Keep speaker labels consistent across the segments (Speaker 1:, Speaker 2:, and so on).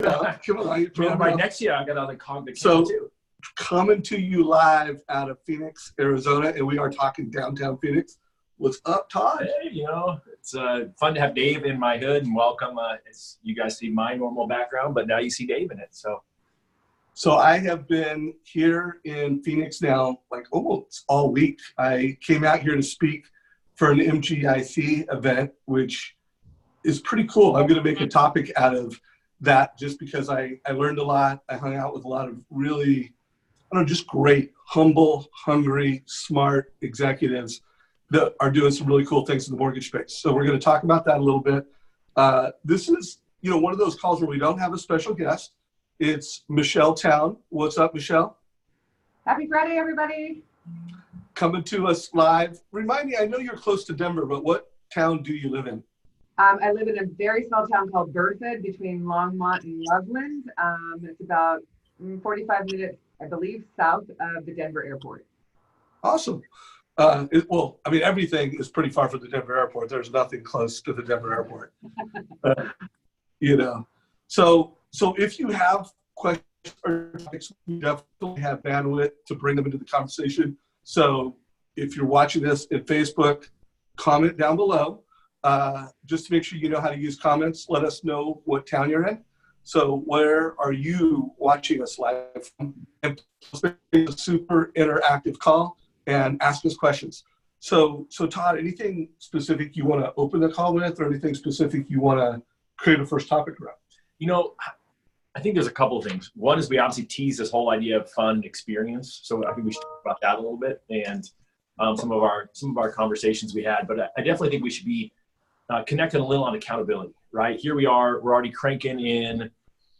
Speaker 1: Come on,
Speaker 2: right next year I got other comics
Speaker 1: too. Coming to you live out of Phoenix, Arizona, and we are talking downtown Phoenix. What's up, Todd?
Speaker 2: Hey, it's fun to have Dave in my hood and welcome. As you guys see my normal background, but now you see Dave in it.
Speaker 1: So I have been here in Phoenix now, like almost all week. I came out here to speak for an MGIC event, which is pretty cool. I'm going to make a topic out of that just because I learned a lot. I hung out with a lot of really, just great, humble, hungry, smart executives that are doing some really cool things in the mortgage space. So we're going to talk about that a little bit. This is, one of those calls where we don't have a special guest. It's Michelle Town. What's up, Michelle?
Speaker 3: Happy Friday, everybody.
Speaker 1: Coming to us live. Remind me, I know you're close to Denver, but what town do you live in?
Speaker 3: I live in a very small town called Berthoud between Longmont and Loveland. It's about 45 minutes, I believe, south of the Denver airport. Awesome.
Speaker 1: Everything is pretty far from the Denver airport. There's nothing close to the Denver airport. So if you have questions or topics, we definitely have bandwidth to bring them into the conversation. So if you're watching this in Facebook, comment down below. Just to make sure you know how to use comments, let us know what town you're in. So where are you watching us live from? And it's a super interactive call and ask us questions. So Todd, anything specific you want to open the call with or anything specific you want to create a first topic around?
Speaker 2: I think there's a couple of things. One is we obviously tease this whole idea of fun experience. So I think we should talk about that a little bit and some of our conversations we had. But I definitely think we should be connecting a little on accountability, right? Here we are, we're already cranking in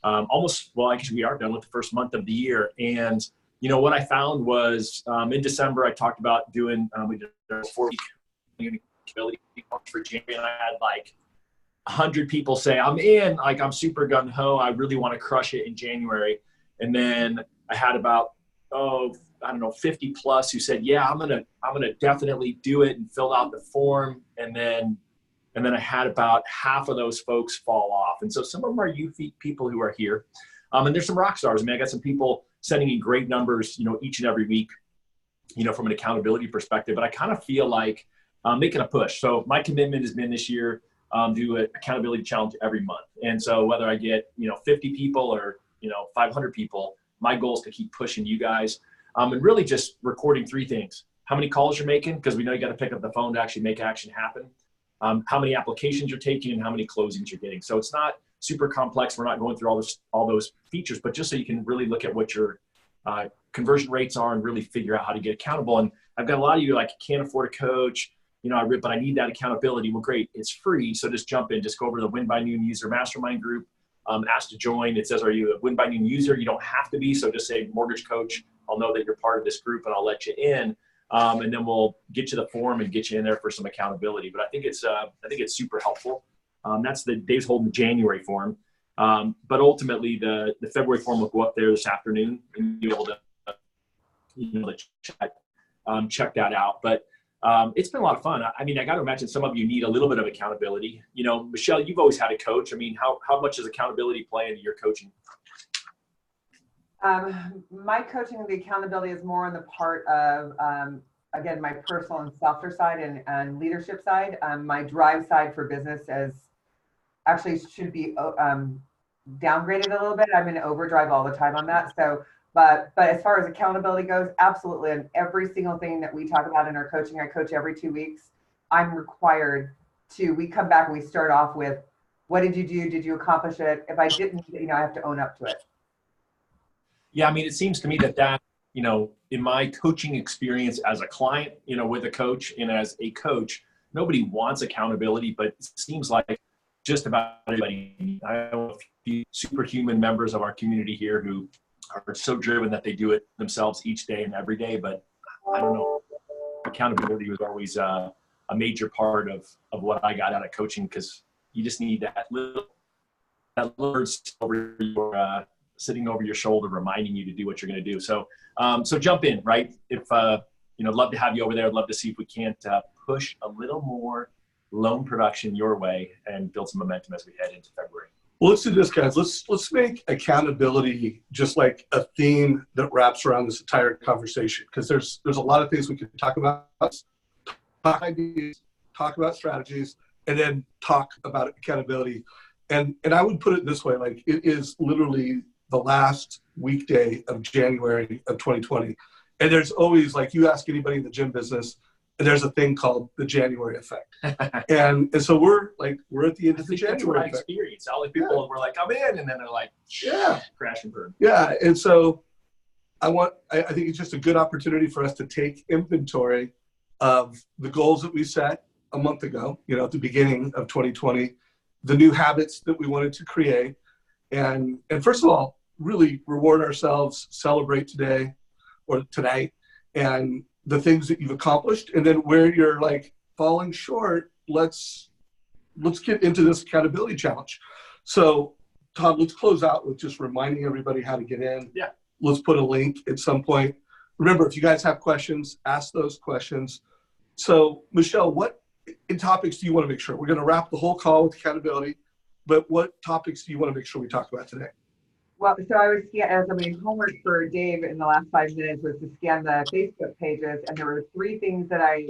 Speaker 2: actually we are done with the first month of the year. And, what I found was in December, I talked about doing, we did a 4-week accountability for January, and I had like 100 people say, I'm in, like I'm super gung-ho, I really want to crush it in January. And then I had about, 50 plus who said, yeah, I'm gonna definitely do it and fill out the form. And then I had about half of those folks fall off. And so some of them are youth people who are here. And there's some rock stars. I got some people sending in great numbers, each and every week, from an accountability perspective. But I kind of feel like making a push. So my commitment has been this year, do an accountability challenge every month. And so whether I get, 50 people or, 500 people, my goal is to keep pushing you guys and really just recording 3 things. How many calls you're making, because we know you got to pick up the phone to actually make action happen. How many applications you're taking and how many closings you're getting. So it's not super complex. We're not going through all those features, but just so you can really look at what your conversion rates are and really figure out how to get accountable. And I've got a lot of you like, can't afford a coach, but I need that accountability. Well, great. It's free. So just jump in, just go over to the Win by Noon User Mastermind group, ask to join. It says, are you a Win by Noon user? You don't have to be. So just say mortgage coach. I'll know that you're part of this group and I'll let you in. And then we'll get you the form and get you in there for some accountability. But I think it's super helpful. That's Dave's holding the January form. But ultimately the February form will go up there this afternoon and you'll be able to check that out. But it's been a lot of fun. I got to imagine some of you need a little bit of accountability. Michelle, you've always had a coach. How much does accountability play into your coaching?
Speaker 3: My coaching and the accountability is more on the part of, again, my personal and softer side and leadership side. My drive side for business should be downgraded a little bit. I'm in overdrive all the time on that. So, but as far as accountability goes, absolutely. And every single thing that we talk about in our coaching, I coach every 2 weeks. I'm required we come back and we start off with, what did you do? Did you accomplish it? If I didn't, I have to own up to it.
Speaker 2: Yeah, it seems to me that, in my coaching experience as a client, with a coach and as a coach, nobody wants accountability, but it seems like just about everybody. I know a few superhuman members of our community here who are so driven that they do it themselves each day and every day. But I don't know, accountability was always a major part of what I got out of coaching, because you just need that little over your sitting over your shoulder, reminding you to do what you're going to do. So jump in, right? If, love to have you over there. I'd love to see if we can't push a little more loan production your way and build some momentum as we head into February.
Speaker 1: Well, let's do this, guys. Let's make accountability just like a theme that wraps around this entire conversation, because there's a lot of things we could talk about, talk ideas, talk about strategies, and then talk about accountability. And I would put it this way: like, it is literally the last weekday of January of 2020, and there's always, like, you ask anybody in the gym business, and there's a thing called the January effect. and so we're at the end of the January effect.
Speaker 2: Experience. All the people were like, "I'm in," and then they're like, crash and burn.
Speaker 1: Yeah, and so I think it's just a good opportunity for us to take inventory of the goals that we set a month ago, at the beginning of 2020, the new habits that we wanted to create, and first of all, really reward ourselves, celebrate today or tonight, and the things that you've accomplished, and then where you're like falling short, let's get into this accountability challenge. So Todd, let's close out with just reminding everybody how to get in.
Speaker 2: Yeah.
Speaker 1: Let's put a link at some point. Remember, if you guys have questions, ask those questions. So Michelle, what topics do you want to make sure? We're going to wrap the whole call with accountability, but what topics do you want to make sure we talk about today?
Speaker 3: Well, so I was homework for Dave in the last 5 minutes was to scan the Facebook pages, and there were 3 things that I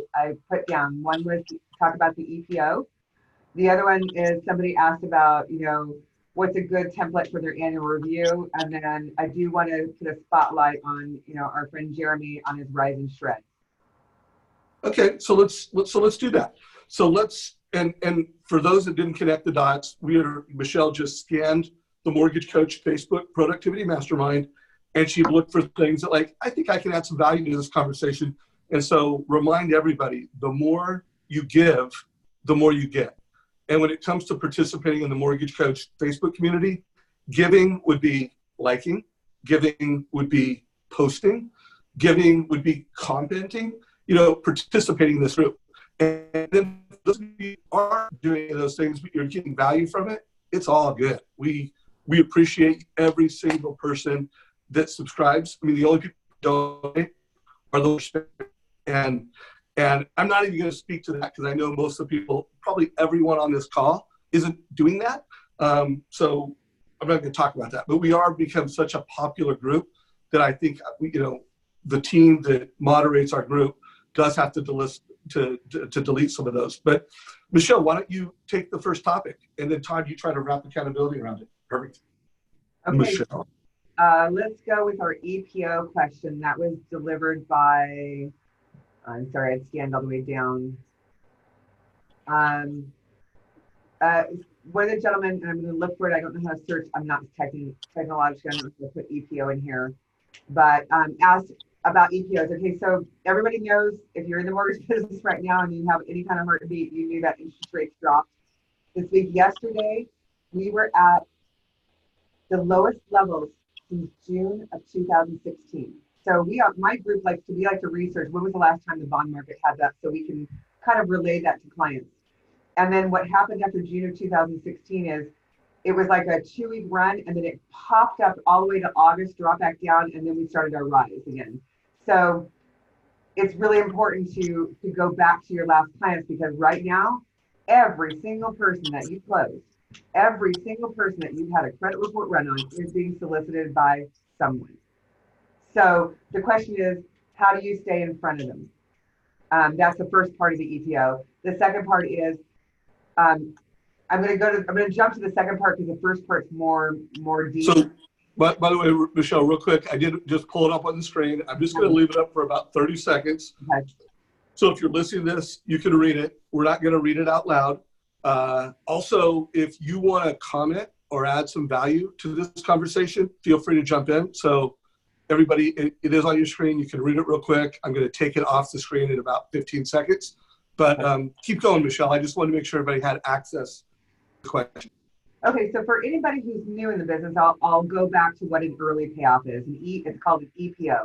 Speaker 3: put down. One was to talk about the EPO. The other one is somebody asked about, what's a good template for their annual review, and then I do want to put a spotlight on, our friend Jeremy on his Rise and Shred.
Speaker 1: Okay, so let's do that. So and for those that didn't connect the dots, Michelle just scanned the Mortgage Coach Facebook Productivity Mastermind, and she looked for things that, like, I think I can add some value to this conversation. And so remind everybody, the more you give, the more you get. And when it comes to participating in the Mortgage Coach Facebook community, giving would be liking, giving would be posting, giving would be commenting, participating in this group. And then those of you are doing those things, but you're getting value from it, it's all good. We appreciate every single person that subscribes. I mean, the only people who don't are those. And I'm not even going to speak to that, because I know most of the people, probably everyone on this call, isn't doing that. So I'm not going to talk about that. But we are become such a popular group that I think the team that moderates our group does have to delete some of those. But Michelle, why don't you take the first topic, and then Todd, you try to wrap accountability around it. Perfect.
Speaker 3: Okay.
Speaker 1: Michelle.
Speaker 3: Let's go with our EPO question. That was delivered by, I'm sorry, I scanned all the way down. One of the gentlemen, and I'm going to look for it. I don't know how to search. I'm not technologically, I'm not going to put EPO in here, but asked about EPOs. Okay, so everybody knows, if you're in the mortgage business right now and you have any kind of heartbeat, you knew that interest rates dropped this week. Yesterday, we were at the lowest levels since June of 2016. So my group likes to research when was the last time the bond market had that, so we can kind of relay that to clients. And then what happened after June of 2016 is it was like a 2-week run, and then it popped up all the way to August, dropped back down, and then we started our rise again. So it's really important to go back to your last clients, because right now, every single person that you closed, every single person that you've had a credit report run on is being solicited by someone. So the question is, how do you stay in front of them? That's the first part of the EPO. The second part is, I'm going to jump to the second part, because the first part's more deep.
Speaker 1: So, by the way, Michelle, real quick, I did just pull it up on the screen. I'm just going to leave it up for about 30 seconds.
Speaker 3: Okay.
Speaker 1: So if you're listening to this, you can read it. We're not going to read it out loud. Also, if you want to comment or add some value to this conversation, feel free to jump in. So everybody, it is on your screen. You can read it real quick. I'm going to take it off the screen in about 15 seconds. But keep going, Michelle. I just wanted to make sure everybody had access to the question.
Speaker 3: Okay, so for anybody who's new in the business, I'll go back to what an early payoff is. It's called an EPO.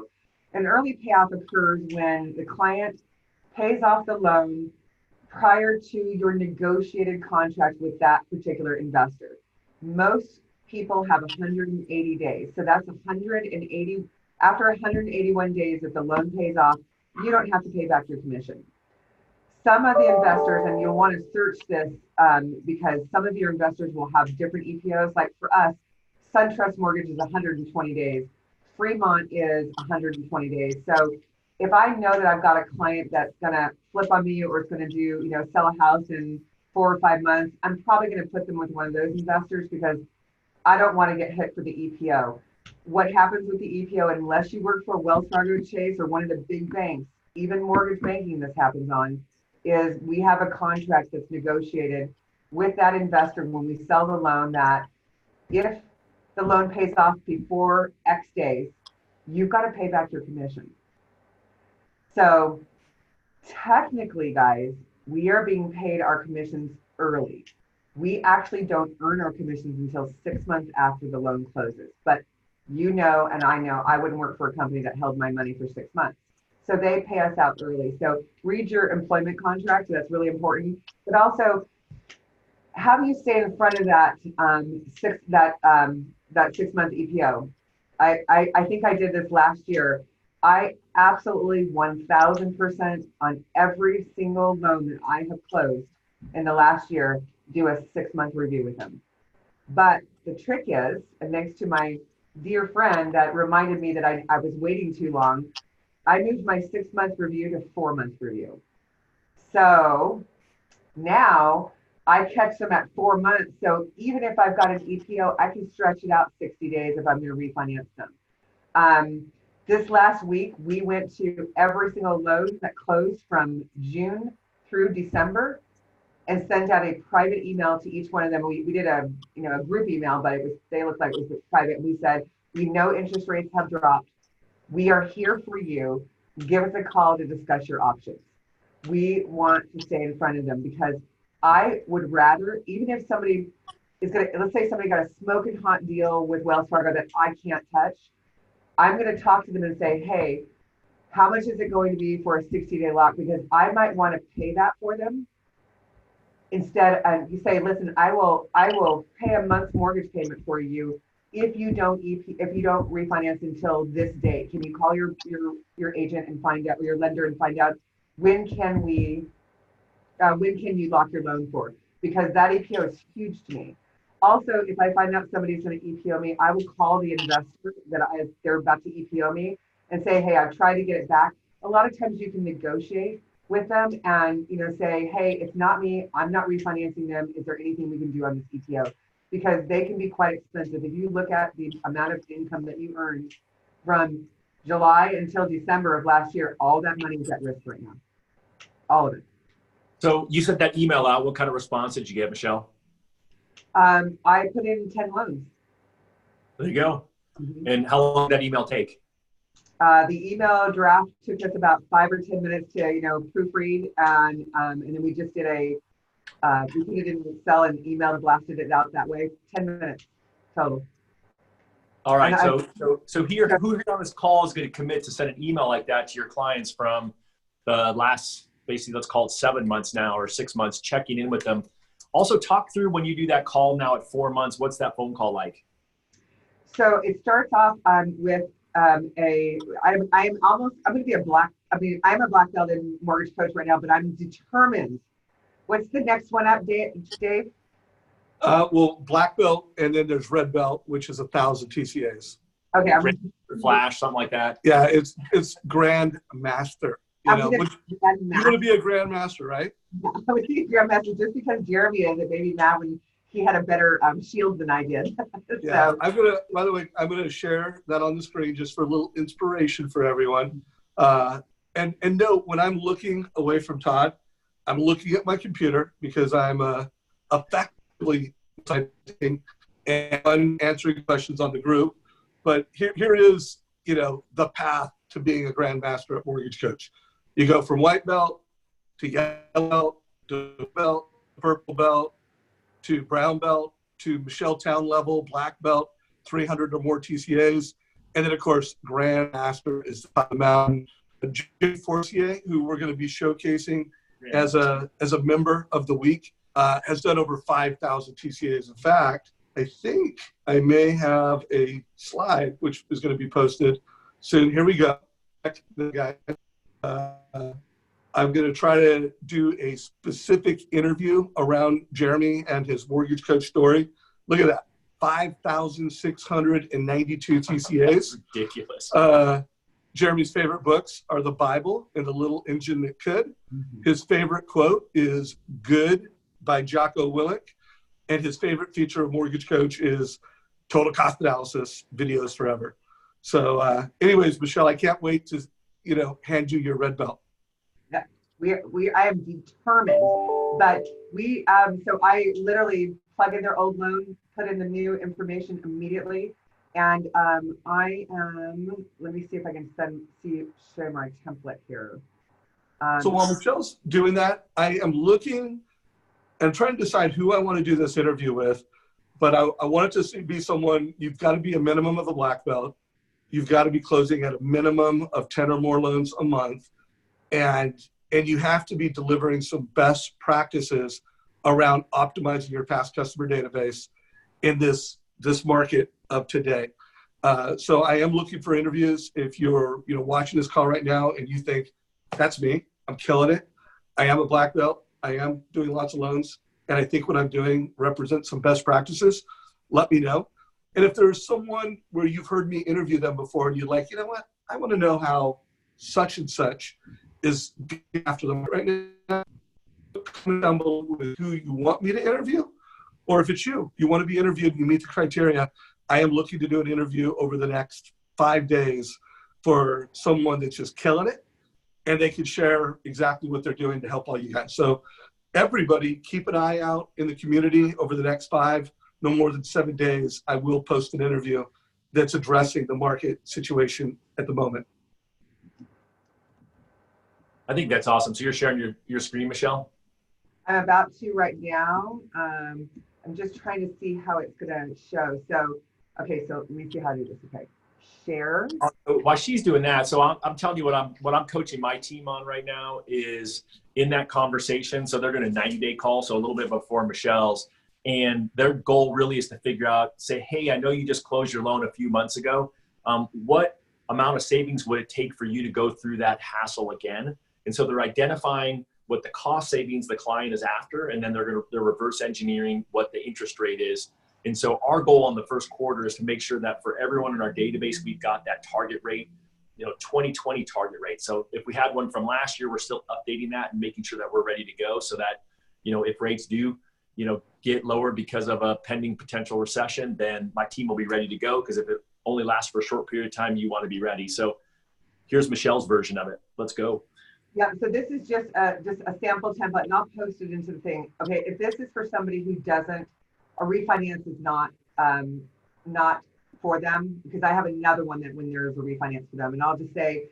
Speaker 3: An early payoff occurs when the client pays off the loan prior to your negotiated contract with that particular investor. Most people have 180 days. So that's 180. After 181 days, if the loan pays off, you don't have to pay back your commission. some of the investors, and you'll want to search this because some of your investors will have different EPOs. Like for us, SunTrust Mortgage is 120 days. Fremont is 120 days. So if I know that I've got a client that's going to flip on me or is going to do, you know, sell a house in 4 or 5 months, I'm probably going to put them with one of those investors because I don't want to get hit for the EPO. What happens with the EPO, unless you work for Wells Fargo, Chase, or one of the big banks, even mortgage banking this happens on, is we have a contract that's negotiated with that investor when we sell the loan that if the loan pays off before X days, you've got to pay back your commission. So technically, guys, we are being paid our commissions early. We actually don't earn our commissions until 6 months after the loan closes. But you know, and I know, I wouldn't work for a company that held my money for 6 months. So they pay us out early. So read your employment contract. That's really important. But also, how do you stay in front of that that 6 month EPO? I think I did this last year. I absolutely 1000% on every single loan that I have closed in the last year do a 6 month review with them. But the trick is, and thanks to my dear friend that reminded me that I was waiting too long, I moved my 6 month review to 4 month review. So now I catch them at 4 months. So even if I've got an EPO, I can stretch it out 60 days if I'm going to refinance them. This last week, we went to every single loan that closed from June through December and sent out a private email to each one of them. We did a group email, but they looked like it was private. We said, we know interest rates have dropped. We are here for you. Give us a call to discuss your options. We want to stay in front of them because I would rather, even if somebody is going to, let's say somebody got a smoking hot deal with Wells Fargo that I can't touch, I'm going to talk to them and say, hey, how much is it going to be for a 60-day lock? Because I might want to pay that for them. Instead, you say, listen, I will pay a month's mortgage payment for you if you don't refinance until this date. Can you call your agent and find out, or your lender, and find out when can you lock your loan for? Because that EPO is huge to me. Also, if I find out somebody's going to EPO me, I will call the investor that they're about to EPO me and say, hey, I've tried to get it back. A lot of times you can negotiate with them and say, hey, it's not me. I'm not refinancing them. Is there anything we can do on this EPO? Because they can be quite expensive. If you look at the amount of income that you earned from July until December of last year, all that money is at risk right now. All of it.
Speaker 2: So you sent that email out. What kind of response did you get, Michelle?
Speaker 3: I put in 10 loans.
Speaker 2: There you go.
Speaker 3: Mm-hmm.
Speaker 2: And how long did that email take?
Speaker 3: The email draft took us about 5 or 10 minutes to, proofread, and then we just did we put it in Excel and emailed and blasted it out that way. 10 minutes total.
Speaker 2: All right. So here, who here on this call is going to commit to send an email like that to your clients from the last, basically, let's call it 7 months now or 6 months, checking in with them. Also, talk through when you do that call now at 4 months. What's that phone call like?
Speaker 3: So it starts off with I'm going to be I'm a black belt in mortgage coach right now, but I'm determined. What's the next one up, Dave?
Speaker 1: Well, black belt, and then there's red belt, which is 1,000 TCAs.
Speaker 3: Okay.
Speaker 2: Flash, something like that.
Speaker 1: Yeah, it's Grand Master. You want to be a Grand Master, right?
Speaker 3: Yeah, I would be a Grand Master just because Jeremy is. It made me mad when he had a better shield than I did.
Speaker 1: Yeah, by the way, I'm gonna share that on the screen just for a little inspiration for everyone. And note, when I'm looking away from Todd, I'm looking at my computer because I'm effectively typing and answering questions on the group. But here is, the path to being a Grand Master at Mortgage Coach. You go from white belt to yellow belt to belt, purple belt, to brown belt, to Michelle Town level, black belt, 300 or more TCAs. And then, of course, Grand Master is the mountain. Jay Forcier, who we're going to be showcasing as a member of the week, has done over 5,000 TCAs. In fact, I think I may have a slide which is going to be posted soon. Here we go. The guy. I'm going to try to do a specific interview around Jeremy and his mortgage coach story. Look at that. 5,692 TCAs.
Speaker 2: Ridiculous.
Speaker 1: Jeremy's favorite books are the Bible and The Little Engine That Could. His favorite quote is Good by Jocko Willink. And his favorite feature of Mortgage Coach is Total Cost Analysis, videos forever. So anyways, Michelle, I can't wait to, hand you your red belt.
Speaker 3: Yeah, I am determined, but so I literally plug in their old loan, put in the new information immediately. And let me see if I can share my template here.
Speaker 1: So while Michelle's doing that, I am looking and trying to decide who I want to do this interview with. But I want it to be someone, you've got to be a minimum of a black belt. You've got to be closing at a minimum of 10 or more loans a month. And you have to be delivering some best practices around optimizing your past customer database in this market of today. So I am looking for interviews. If you're watching this call right now and you think, that's me, I'm killing it. I am a black belt. I am doing lots of loans. And I think what I'm doing represents some best practices. Let me know. And if there's someone where you've heard me interview them before and you're like, you know what, I want to know how such and such is after them right now, comment down below with who you want me to interview. Or if it's you want to be interviewed and you meet the criteria, I am looking to do an interview over the next 5 days for someone that's just killing it. And they can share exactly what they're doing to help all you guys. So everybody, keep an eye out in the community over the next 5, no more than 7 days. I will post an interview that's addressing the market situation at the moment.
Speaker 2: I think that's awesome. So you're sharing your screen, Michelle?
Speaker 3: I'm about to right now. I'm just trying to see how it's going to show. So, okay, so let me see how to do this. Okay, share.
Speaker 2: While she's doing that, so I'm telling you what I'm coaching my team on right now is in that conversation. So they're doing a 90-day call, so a little bit before Michelle's, and their goal really is to figure out, say, hey, I know you just closed your loan a few months ago. What amount of savings would it take for you to go through that hassle again? And so they're identifying what the cost savings the client is after, and then they're reverse engineering what the interest rate is. And so our goal on the first quarter is to make sure that for everyone in our database, we've got that target rate, 2020 target rate. So if we had one from last year, we're still updating that and making sure that we're ready to go so that, if rates do, get lower because of a pending potential recession, then my team will be ready to go. Because if it only lasts for a short period of time, you want to be ready. So here's Michelle's version of it. Let's go.
Speaker 3: Yeah, so this is just a sample template, and I'll post it into the thing. Okay, if this is for somebody who doesn't, a refinance is not for them, because I have another one that when there's a refinance for them, and I'll just say,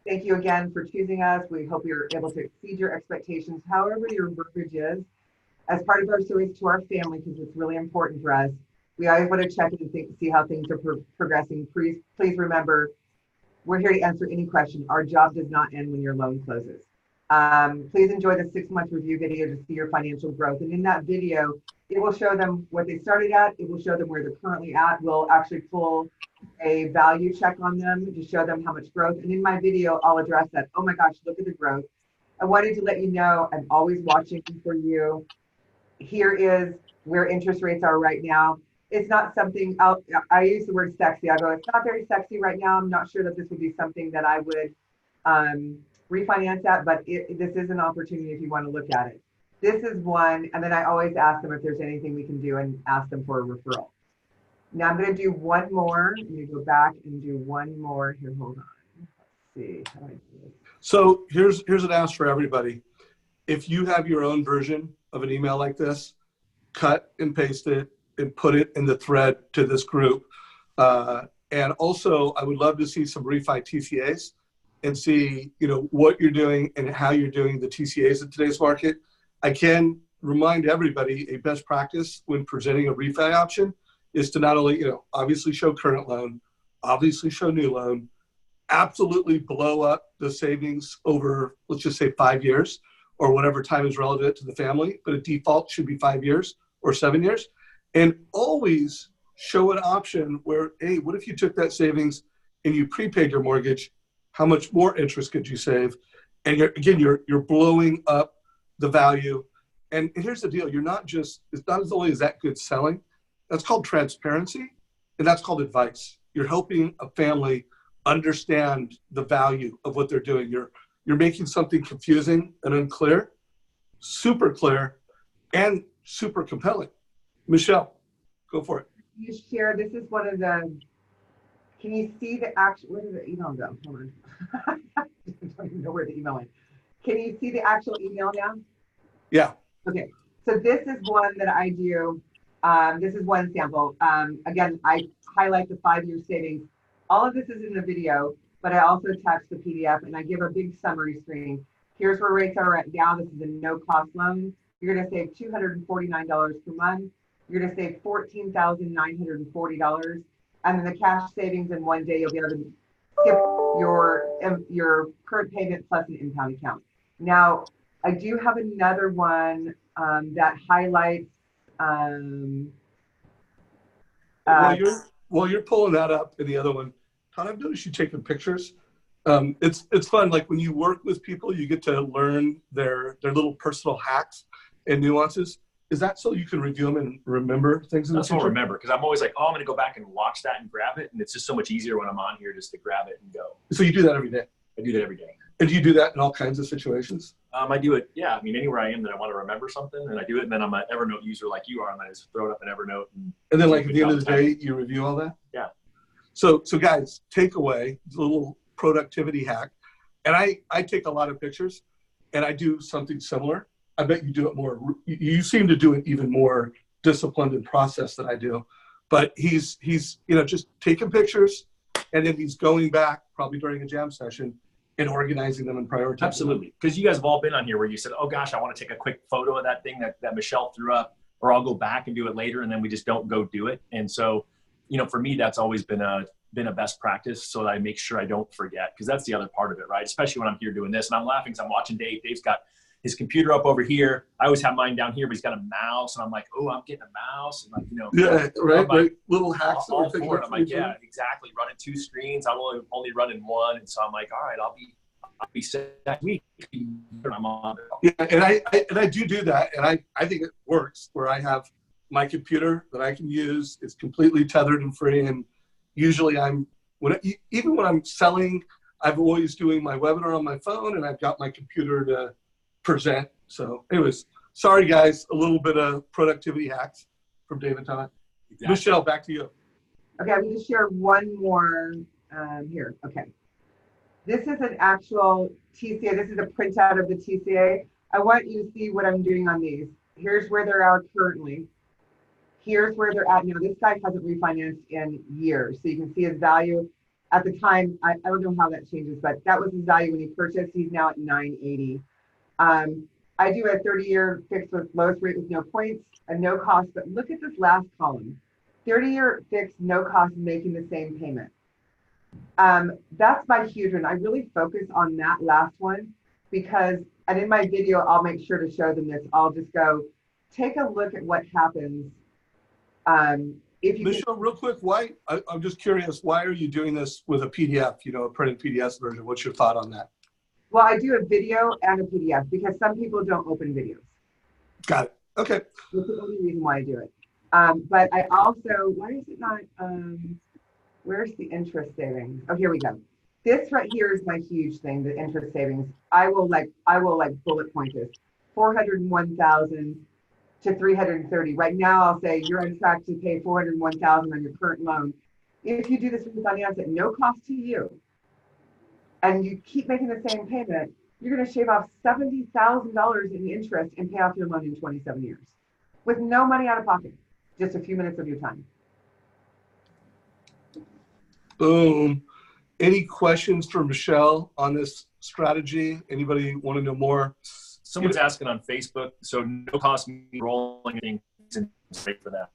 Speaker 3: thank you again for choosing us. We hope you're able to exceed your expectations, however your verbiage is, as part of our service to our family, because it's really important for us. We always want to check in and see how things are progressing. Please remember, we're here to answer any question. Our job does not end when your loan closes. Please enjoy the 6-month review video to see your financial growth. And in that video, it will show them what they started at. It will show them where they're currently at. We'll actually pull a value check on them to show them how much growth. And in my video, I'll address that. Oh my gosh, look at the growth. I wanted to let you know I'm always watching for you. Here is where interest rates are right now. It's not something, I use the word sexy. I go, it's not very sexy right now. I'm not sure that this would be something that I would refinance at, but this is an opportunity if you want to look at it. This is one, and then I always ask them if there's anything we can do and ask them for a referral. Now I'm going to do one more. I'm going to go back and do one more. Here, hold on. Let's see. How do I do this?
Speaker 1: So here's an ask for everybody. If you have your own version of an email like this, cut and paste it and put it in the thread to this group. And also, I would love to see some Refi TCAs and see, what you're doing and how you're doing the TCAs in today's market. I can remind everybody a best practice when presenting a refi option is to not only, obviously show current loan, obviously show new loan, absolutely blow up the savings over, let's just say 5 years or whatever time is relevant to the family, but a default should be 5 years or 7 years. And always show an option where, hey, what if you took that savings and you prepaid your mortgage? How much more interest could you save? And you're blowing up the value. And here's the deal. It's not as only is that good selling, that's called transparency, and that's called advice. You're helping a family understand the value of what they're doing. You're making something confusing and unclear, super clear, and super compelling. Michelle, go for it.
Speaker 3: You share, this is one of the, can you see the actual, where did the email go? Hold on. I don't even know where the email went. Can you see the actual email now?
Speaker 1: Yeah.
Speaker 3: Okay, so this is one that I do. This is one sample. Again, I highlight the 5-year savings. All of this is in the video, but I also attach the PDF and I give a big summary screen. Here's where rates are at now. This is a no-cost loan. You're going to save $249 per month. You're going to save $14,940. And then the cash savings in one day, you'll be able to skip your current payment plus an impound account. Now, I do have another one that highlights.
Speaker 1: While you're pulling that up and the other one, Todd, I've noticed you taking pictures. It's fun. Like when you work with people, you get to learn their little personal hacks and nuances. Is that so you can review them and remember things in the future?
Speaker 2: That's what I remember, because I'm always like, oh, I'm going to go back and watch that and grab it. And it's just so much easier when I'm on here just to grab it and go.
Speaker 1: So you do that every day?
Speaker 2: I do that every day.
Speaker 1: And do you do that in all kinds of situations?
Speaker 2: I do it, yeah. I mean, anywhere I am that I want to remember something, and I do it, and then I'm an Evernote user like you are, and I just throw it up in Evernote.
Speaker 1: And then like at the end of the day, you review all that?
Speaker 2: Yeah. So
Speaker 1: guys, take away a little productivity hack. And I take a lot of pictures, and I do something similar. I bet you do it more. You seem to do it even more disciplined and processed than I do. But he's just taking pictures, and then he's going back probably during a jam session and organizing them and prioritizing.
Speaker 2: Absolutely. Because you guys have all been on here where you said, oh gosh, I want to take a quick photo of that thing that Michelle threw up, or I'll go back and do it later, and then we just don't go do it. And so, for me, that's always been a best practice, so that I make sure I don't forget, because that's the other part of it, right? Especially when I'm here doing this, and I'm laughing because I'm watching Dave. Dave's got his computer up over here. I always have mine down here, but he's got a mouse, and I'm like, oh, I'm getting a mouse, and
Speaker 1: yeah, right. Little hacks.
Speaker 2: All for it. I'm like, yeah, exactly. Running 2 screens. I'm only running 1, and so I'm like, all right, I'll be set that week. I'm on.
Speaker 1: Yeah, and I do that, and I think it works where I have my computer that I can use. It's completely tethered and free, and usually even when I'm selling, I'm always doing my webinar on my phone, and I've got my computer to present. So anyways, sorry guys, a little bit of productivity hacks from Dave and Todd. Exactly. Michelle, back to you.
Speaker 3: Okay, I'm going to share one more here. Okay. This is an actual TCA. This is a printout of the TCA. I want you to see what I'm doing on these. Here's where they are currently. Here's where they're at now. This guy hasn't refinanced in years. So you can see his value at the time. I don't know how that changes, but that was his value when he purchased. He's now at 980. I do a 30-year fixed with lowest rate with no points and no cost, but look at this last column. 30-year fixed, no cost, making the same payment. That's my huge one. I really focus on that last one because, and in my video, I'll make sure to show them this. I'll just go, take a look at what happens. If you
Speaker 1: Michelle, real quick, I'm just curious, why are you doing this with a PDF, a printed PDF version? What's your thought on that?
Speaker 3: Well, I do a video and a PDF because some people don't open videos.
Speaker 1: Got it. Okay.
Speaker 3: That's the only reason why I do it. But I also, why is it not, where's the interest savings? Oh, here we go. This right here is my huge thing, the interest savings. I will bullet point this. 401,000 to 330. Right now, I'll say you're on track to pay 401,000 on your current loan. If you do this refinance at no cost to you, and you keep making the same payment, you're going to shave off $70,000 in interest and pay off your loan in 27 years with no money out of pocket, just a few minutes of your time.
Speaker 1: Boom. Any questions for Michelle on this strategy? Anybody want to know more?
Speaker 2: Someone's asking on Facebook, so no cost rolling anything for that.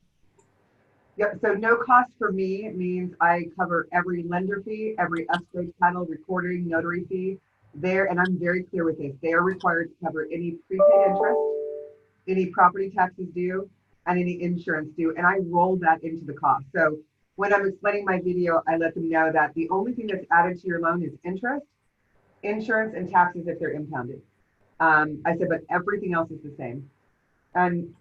Speaker 3: Yep, so no cost for me means I cover every lender fee, every escrow title, recording, notary fee there, and I'm very clear with this. They are required to cover any prepaid interest, any property taxes due, and any insurance due, and I roll that into the cost. So when I'm explaining my video, I let them know that the only thing that's added to your loan is interest, insurance and taxes if they're impounded. I said, but everything else is the same. And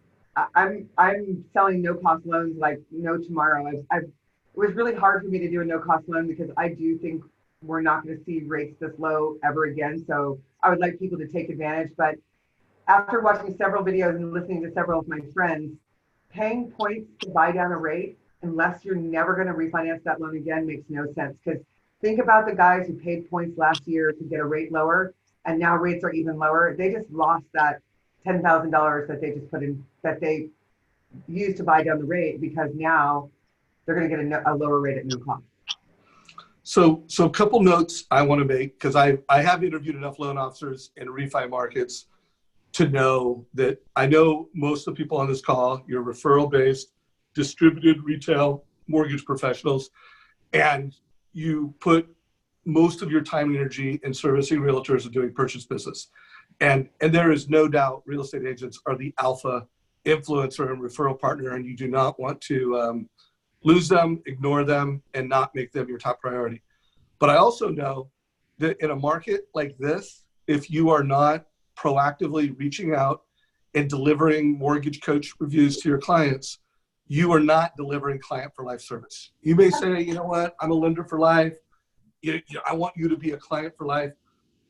Speaker 3: I'm selling no cost loans like no tomorrow. It was really hard for me to do a no cost loan because I do think we're not going to see rates this low ever again. So I would like people to take advantage. But after watching several videos and listening to several of my friends, paying points to buy down a rate, unless you're never going to refinance that loan again, makes no sense. Because think about the guys who paid points last year to get a rate lower, and now rates are even lower. They just lost that $10,000 that they just put in, that they used to buy down the rate, because now they're going to get a lower rate at no cost.
Speaker 1: So a couple notes I want to make, because I have interviewed enough loan officers in refi markets to know that I know most of the people on this call, you're referral-based, distributed retail mortgage professionals, and you put most of your time and energy in servicing realtors and doing purchase business. And there is no doubt real estate agents are the alpha influencer and referral partner, and you do not want to lose them, ignore them, and not make them your top priority. But I also know that in a market like this, if you are not proactively reaching out and delivering mortgage coach reviews to your clients, you are not delivering client for life service. You may say, you know what, I'm a lender for life. I want you to be a client for life.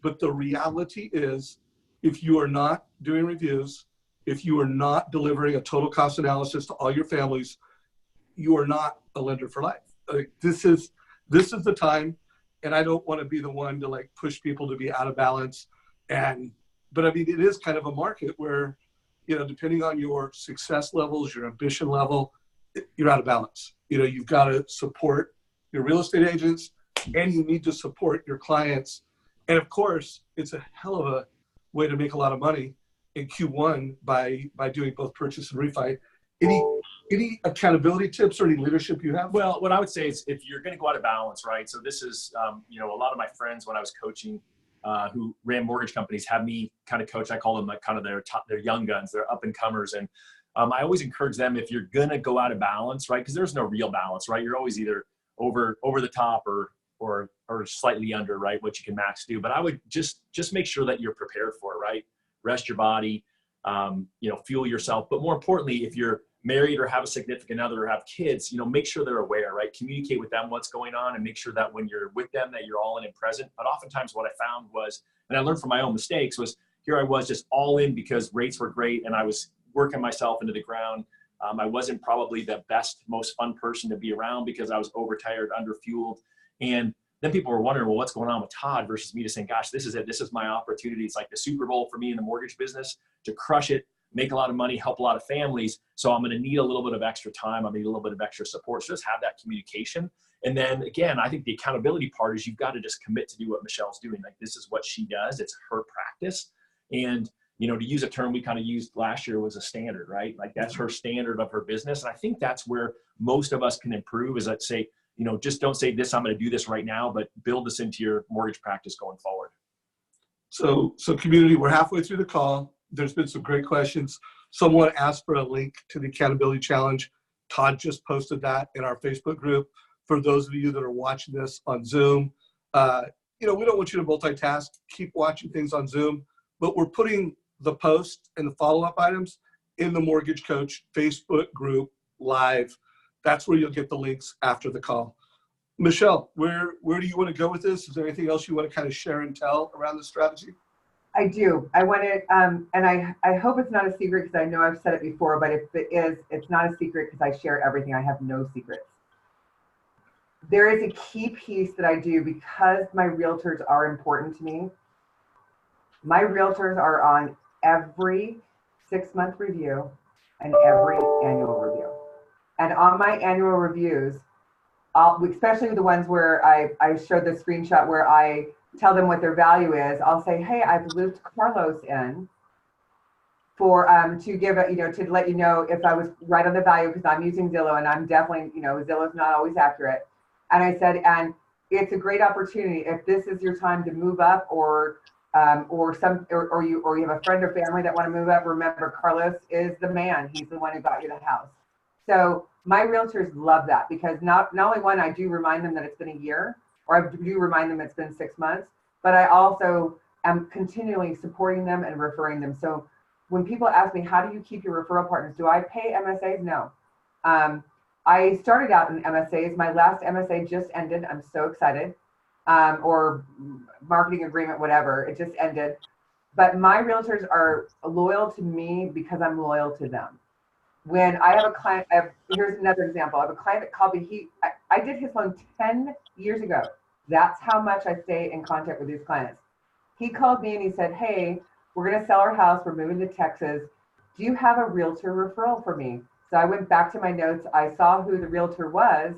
Speaker 1: But the reality is, if you are not doing reviews, if you are not delivering a total cost analysis to all your families, you are not a lender for life. This is the time, and I don't want to be the one to like push people to be out of balance. But I mean, it is kind of a market where, depending on your success levels, your ambition level, you're out of balance. You've got to support your real estate agents, and you need to support your clients. And of course, it's a hell of a way to make a lot of money in Q1 by doing both purchase and refi. Any accountability tips or any leadership you have?
Speaker 2: Well, what I would say is, if you're going to go out of balance, right? So this is, a lot of my friends when I was coaching who ran mortgage companies have me kind of coach. I call them like kind of their young guns, their up and comers. And I always encourage them, if you're going to go out of balance, right? Because there's no real balance, right? You're always either over the top or slightly under, right? What you can max do. But I would just make sure that you're prepared for it, right? Rest your body, fuel yourself. But more importantly, if you're married or have a significant other or have kids, make sure they're aware, right? Communicate with them what's going on, and make sure that when you're with them that you're all in and present. But oftentimes what I found was, and I learned from my own mistakes, was here I was just all in because rates were great and I was working myself into the ground. I wasn't probably the best, most fun person to be around because I was overtired, underfueled. And then people were wondering, well, what's going on with Todd, versus me just saying, gosh, this is it. This is my opportunity. It's like the Super Bowl for me in the mortgage business to crush it, make a lot of money, help a lot of families. So I'm going to need a little bit of extra time. I need a little bit of extra support. So just have that communication. And then again, I think the accountability part is you've got to just commit to do what Michelle's doing. Like, this is what she does. It's her practice. And, to use a term we kind of used last year, was a standard, right? Like, that's her standard of her business. And I think that's where most of us can improve, is that say, just don't say this, I'm going to do this right now, but build this into your mortgage practice going forward.
Speaker 1: So community, we're halfway through the call. There's been some great questions. Someone asked for a link to the accountability challenge. Todd just posted that in our Facebook group. For those of you that are watching this on Zoom, we don't want you to multitask. Keep watching things on Zoom, but we're putting the post and the follow-up items in the Mortgage Coach Facebook group live. That's where you'll get the links after the call. Michelle, where do you want to go with this? Is there anything else you want to kind of share and tell around the strategy?
Speaker 3: I do. I want to, and I hope it's not a secret, because I know I've said it before, but if it is, it's not a secret because I share everything. I have no secrets. There is a key piece that I do because my realtors are important to me. My realtors are on every 6-month review and every annual review. And on my annual reviews, especially the ones where I showed the screenshot where I tell them what their value is, I'll say, hey, I've looped Carlos in for to give it, to let you know if I was right on the value, because I'm using Zillow, and I'm definitely, Zillow's not always accurate. And I said, and it's a great opportunity if this is your time to move up, or you have a friend or family that want to move up. Remember, Carlos is the man. He's the one who got you the house. So my realtors love that, because not only one, I do remind them that it's been a year, or I do remind them it's been 6 months, but I also am continually supporting them and referring them. So when people ask me, how do you keep your referral partners? Do I pay MSAs? No. I started out in MSAs. My last MSA just ended. I'm so excited. Or marketing agreement, whatever. It just ended. But my realtors are loyal to me because I'm loyal to them. When I have a client, here's another example. I have a client that called me. I did his loan 10 years ago. That's how much I stay in contact with these clients. He called me and he said, hey, we're going to sell our house. We're moving to Texas. Do you have a realtor referral for me? So I went back to my notes. I saw who the realtor was.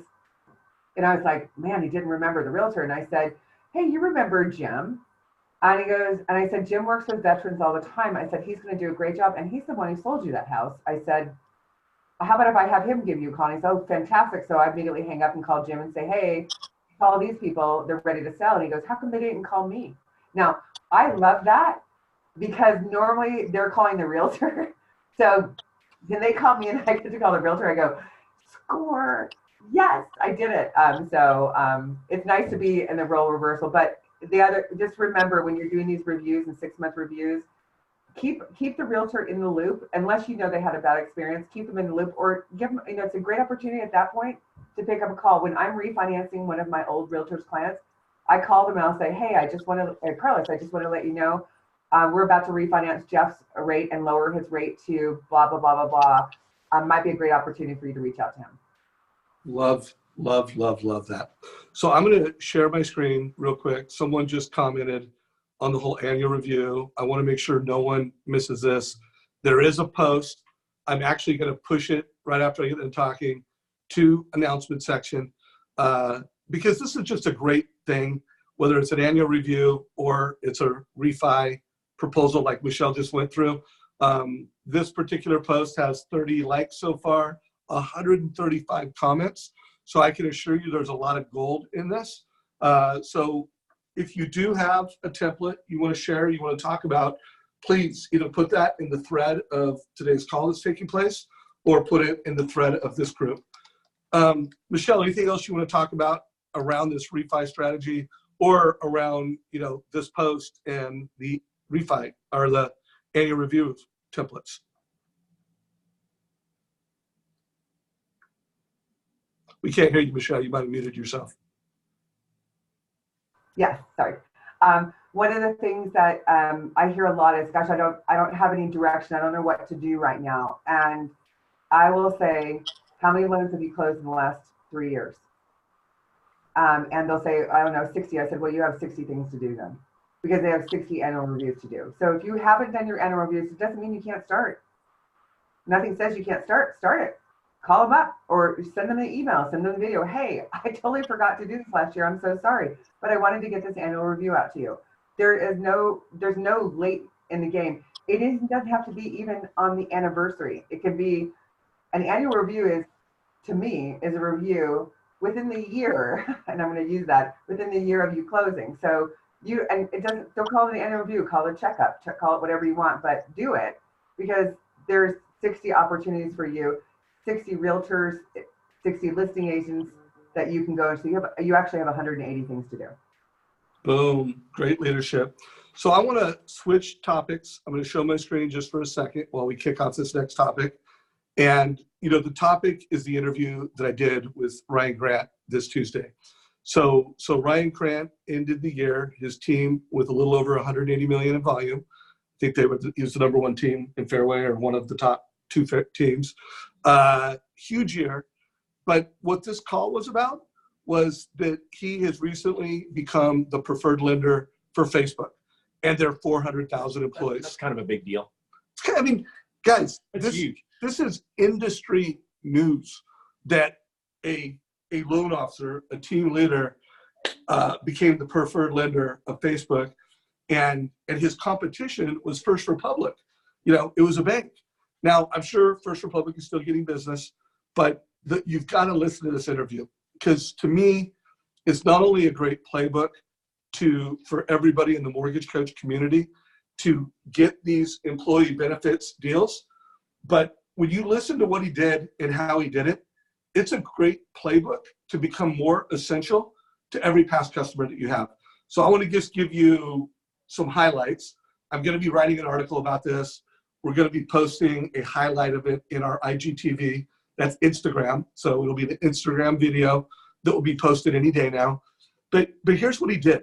Speaker 3: And I was like, man, he didn't remember the realtor. And I said, hey, you remember Jim? And he goes, and I said, Jim works with veterans all the time. I said, he's going to do a great job. And he's the one who sold you that house. I said, how about if I have him give you a call? And he said, oh, fantastic. So I immediately hang up and call Jim and say, hey, call these people. They're ready to sell. And he goes, how come they didn't call me? Now, I love that because normally they're calling the realtor. So then they call me and I get to call the realtor. I go, score. Yes, I did it. It's nice to be in the role reversal. But just remember when you're doing these reviews and 6-month reviews, keep the realtor in the loop. Unless you know they had a bad experience, keep them in the loop or give them, it's a great opportunity at that point to pick up a call. When I'm refinancing one of my old realtor's clients, I call them and I'll say, hey, Carlos, I just want to let you know, we're about to refinance Jeff's rate and lower his rate to blah, blah, blah, blah, blah. Might be a great opportunity for you to reach out to him.
Speaker 1: Love that. So I'm going to share my screen real quick. Someone just commented on the whole annual review. I want to make sure no one misses this. There is a post. I'm actually going to push it right after I get done talking to announcement section because this is just a great thing, whether it's an annual review or it's a refi proposal like Michelle just went through. This particular post has 30 likes so far, 135 comments. So I can assure you there's a lot of gold in this. So if you do have a template you want to share, you want to talk about, please either put that in the thread of today's call that's taking place or put it in the thread of this group. Michelle, anything else you want to talk about around this refi strategy or around, this post and the refi or the annual review templates? We can't hear you, Michelle. You might have muted yourself.
Speaker 3: Yeah, sorry. One of the things that I hear a lot is, gosh, I don't have any direction. I don't know what to do right now. And I will say, how many loans have you closed in the last 3 years? And they'll say, I don't know, 60. I said, well, you have 60 things to do then, because they have 60 annual reviews to do. So if you haven't done your annual reviews, it doesn't mean you can't start. Nothing says you can't start. Start it. Call them up or send them an email, send them a video. Hey, I totally forgot to do this last year. I'm so sorry, but I wanted to get this annual review out to you. There's no late in the game. Doesn't have to be even on the anniversary. It could be an annual review to me, is a review within the year, and I'm going to use that, within the year of you closing. So don't call it an annual review, call it a checkup, call it whatever you want, but do it because there's 60 opportunities for you. 60 realtors, 60 listing agents that you can go into. You actually have 180 things to do.
Speaker 1: Boom, great leadership. So I want to switch topics. I'm going to show my screen just for a second while we kick off this next topic. And, the topic is the interview that I did with Ryan Grant this Tuesday. So Ryan Grant ended the year, his team, with a little over 180 million in volume. I think he was the number one team in Fairway or one of the top 2 teams. Huge year. But what this call was about was that he has recently become the preferred lender for Facebook and their 400,000 employees.
Speaker 2: That's kind of a big deal.
Speaker 1: Guys,
Speaker 2: That's huge.
Speaker 1: This is industry news that a loan officer, a team leader, became the preferred lender of Facebook, and his competition was First Republic. It was a bank. Now, I'm sure First Republic is still getting business, but you've got to listen to this interview because to me, it's not only a great playbook for everybody in the mortgage coach community to get these employee benefits deals, but when you listen to what he did and how he did it, it's a great playbook to become more essential to every past customer that you have. So I want to just give you some highlights. I'm going to be writing an article about this. We're going to be posting a highlight of it in our IGTV. That's Instagram. So it'll be the Instagram video that will be posted any day now. But here's what he did,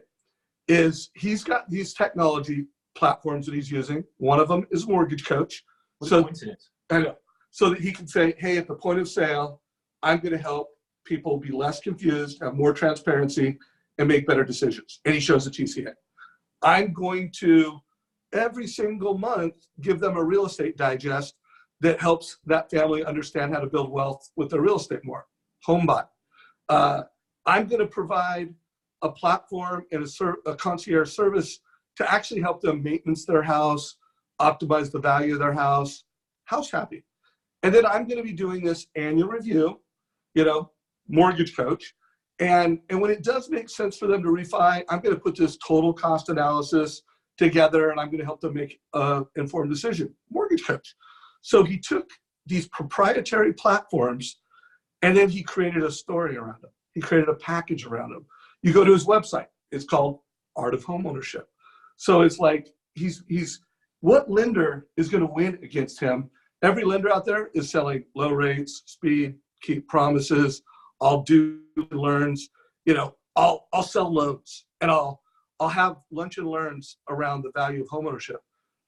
Speaker 1: is he's got these technology platforms that he's using. One of them is Mortgage Coach.
Speaker 2: What
Speaker 1: So
Speaker 2: a coincidence.
Speaker 1: I know. So that he can say, hey, at the point of sale, I'm going to help people be less confused, have more transparency, and make better decisions. And he shows the TCA. I'm going to, every single month, give them a real estate digest that helps that family understand how to build wealth with their real estate more. Home buy. I'm going to provide a platform and a concierge service to actually help them maintenance their house, optimize the value of their house happy. And then I'm going to be doing this annual review, Mortgage Coach. And when it does make sense for them to refi, I'm going to put this total cost analysis together, and I'm going to help them make an informed decision. Mortgage Coach. So he took these proprietary platforms, and then he created a story around them. He created a package around them. You go to his website. It's called Art of Homeownership. So it's like he's what lender is going to win against him? Every lender out there is selling low rates, speed, keep promises. I'll do learns. I'll sell loans, and I'll have lunch and learns around the value of homeownership.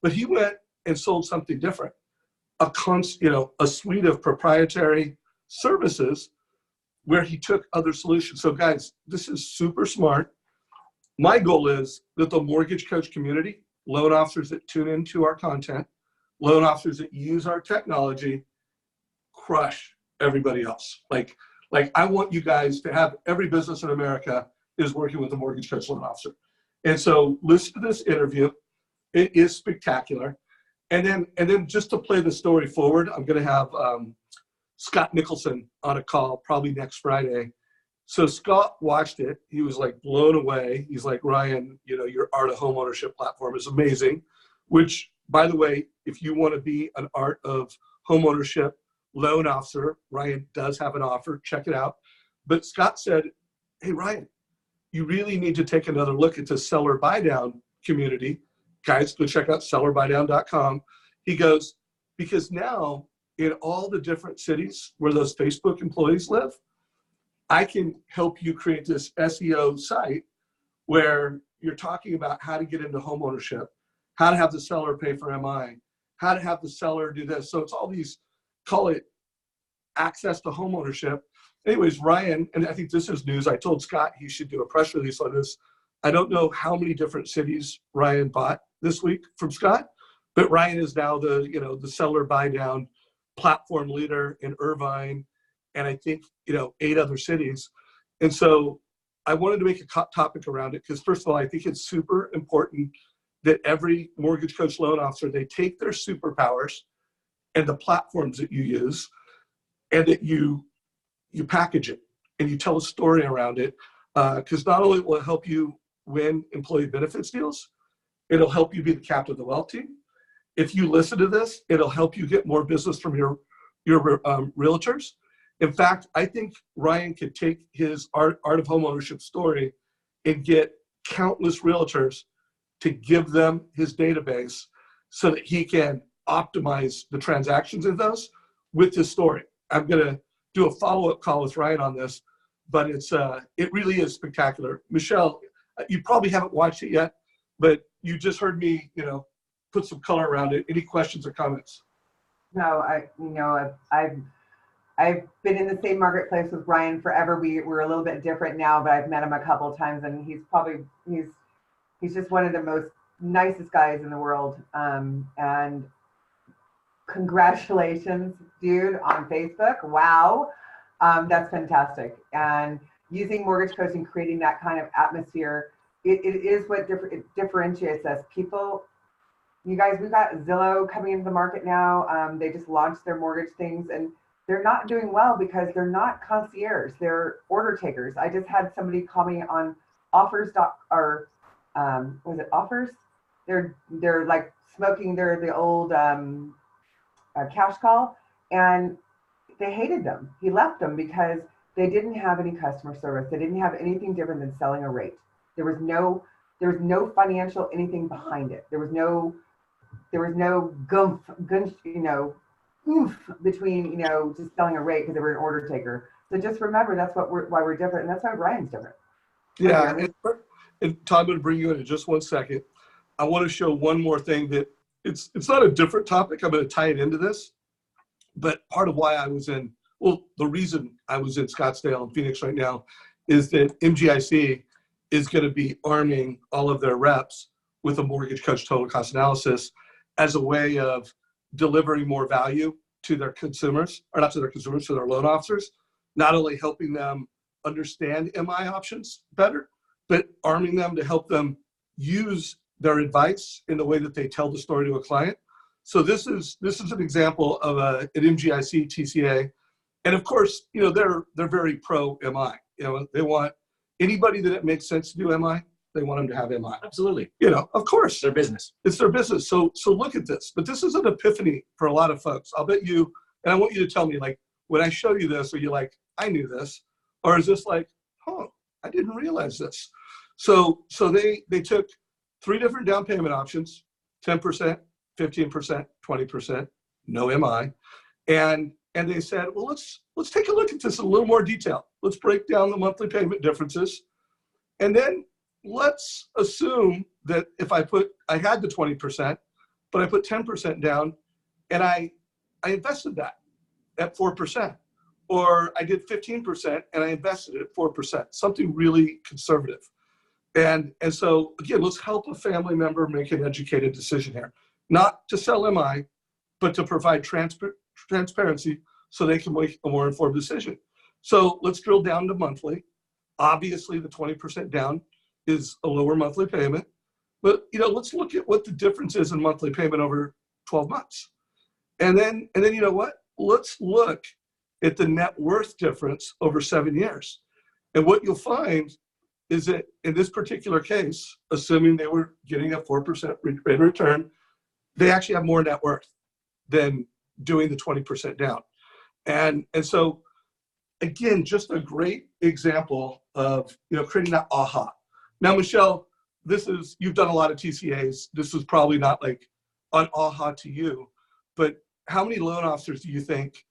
Speaker 1: But he went and sold something different, a suite of proprietary services where he took other solutions. So guys, this is super smart. My goal is that the Mortgage Coach community, loan officers that tune into our content, loan officers that use our technology, crush everybody else. Like I want you guys to have every business in America is working with a Mortgage Coach loan officer. And so listen to this interview. It is spectacular. And then just to play the story forward, I'm going to have Scott Nicholson on a call probably next Friday. So Scott watched it. He was like blown away. He's like, Ryan, your Art of Homeownership platform is amazing, which, by the way, if you want to be an Art of Homeownership loan officer, Ryan does have an offer. Check it out. But Scott said, hey, Ryan, you really need to take another look at the seller buy down community. Guys, go check out sellerbuydown.com. He goes, because now in all the different cities where those Facebook employees live, I can help you create this SEO site where you're talking about how to get into homeownership, how to have the seller pay for MI, how to have the seller do this. So it's all these, call it access to homeownership. Anyways, Ryan, and I think this is news, I told Scott he should do a press release on this. I don't know how many different cities Ryan bought this week from Scott, but Ryan is now the seller buy down platform leader in Irvine, and I think 8 other cities. And so I wanted to make a topic around it because, first of all, I think it's super important that every Mortgage Coach loan officer, they take their superpowers and the platforms that you use, and that you package it and you tell a story around it, because not only will it help you win employee benefits deals, it'll help you be the captain of the wealth team. If you listen to this, it'll help you get more business from your realtors. In fact, I think Ryan could take his Art of Homeownership story and get countless realtors to give them his database so that he can optimize the transactions in those with his story. I'm going to do a follow-up call with Ryan on this, but it really is spectacular. Michelle, you probably haven't watched it yet, but you just heard me, put some color around it. Any questions or comments?
Speaker 3: No, I've been in the same marketplace with Ryan forever. We're a little bit different now, but I've met him a couple of times, and he's just one of the most nicest guys in the world. And congratulations, dude, on Facebook. Wow. That's fantastic. And using Mortgage Coach and creating that kind of atmosphere, it is what differentiates us. People, you guys, we've got Zillow coming into the market now. They just launched their mortgage things, and they're not doing well because they're not concierge. They're order takers. I just had somebody call me on offers. Was it offers? They're like smoking the old cash call, and they hated them. He left them because they didn't have any customer service. They didn't have anything different than selling a rate. There was no financial anything behind it. There was no goomph, oof between, just selling a rate because they were an order taker. So just remember, that's why we're different, and that's why Brian's different.
Speaker 1: Yeah, and Todd, I'm going to bring you in just one second. I want to show one more thing that it's not a different topic. I'm going to tie it into this, but part of why the reason I was in Scottsdale and Phoenix right now is that MGIC is going to be arming all of their reps with a mortgage coach total cost analysis as a way of delivering more value to their consumers, or not to their consumers, to their loan officers, not only helping them understand MI options better, but arming them to help them use their advice in the way that they tell the story to a client. So this is an example of an MGIC TCA. And of course, they're very pro MI. They want anybody that it makes sense to do MI, they want them to have MI.
Speaker 2: Absolutely.
Speaker 1: Of course.
Speaker 2: Their business.
Speaker 1: It's their business. So look at this. But this is an epiphany for a lot of folks. I'll bet you, and I want you to tell me, like, when I show you this, are you like, I knew this? Or is this like, I didn't realize this? So they took 3 different down payment options, 10%, 15%, 20%, no MI. And they said, well, let's take a look at this in a little more detail. Let's break down the monthly payment differences. And then let's assume that if I had the 20%, but I put 10% down and I invested that at 4%, or I did 15% and I invested it at 4%, something really conservative. And so again, let's help a family member make an educated decision here, not to sell MI, but to provide transparency so they can make a more informed decision. So let's drill down to monthly. Obviously, the 20% down is a lower monthly payment, but let's look at what the difference is in monthly payment over 12 months. And then you know what? Let's look at the net worth difference over 7 years. And what you'll find is that in this particular case, assuming they were getting a 4% rate of return, they actually have more net worth than doing the 20% down. And so again, just a great example of creating that aha. Now, Michelle, you've done a lot of TCAs. This is probably not like an aha to you, but how many loan officers do you think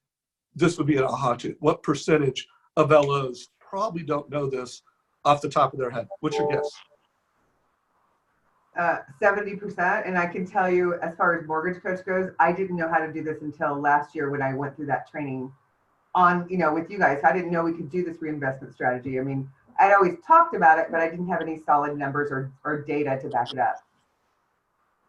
Speaker 1: this would be an aha to? What percentage of LOs probably don't know this off the top of their head? What's your guess?
Speaker 3: 70%. And I can tell you, as far as mortgage coach goes, I didn't know how to do this until last year when I went through that training on, with you guys. I didn't know we could do this reinvestment strategy. I mean, I'd always talked about it, but I didn't have any solid numbers or data to back it up.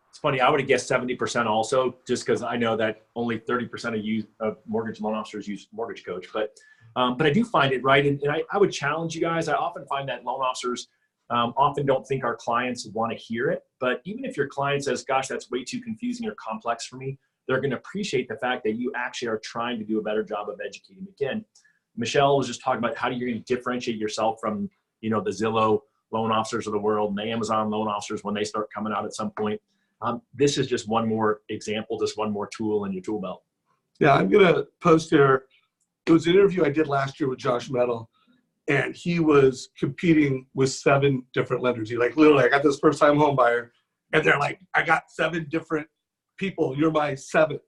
Speaker 2: It's funny. I would have guessed 70% also, just because I know that only 30% of mortgage loan officers use mortgage coach. But I do find it right. And I would challenge you guys. I often find that loan officers often don't think our clients want to hear it. But even if your client says, gosh, that's way too confusing or complex for me, they're going to appreciate the fact that you actually are trying to do a better job of educating. Again, Michelle was just talking about how you're going to differentiate yourself from, the Zillow loan officers of the world and the Amazon loan officers when they start coming out at some point. This is just one more example, just one more tool in your tool belt.
Speaker 1: Yeah, I'm going to post here. It was an interview I did last year with Josh Metal, and he was competing with 7 different lenders. He literally, I got this first time home buyer, and they're like, I got 7 different people. You're my 7th.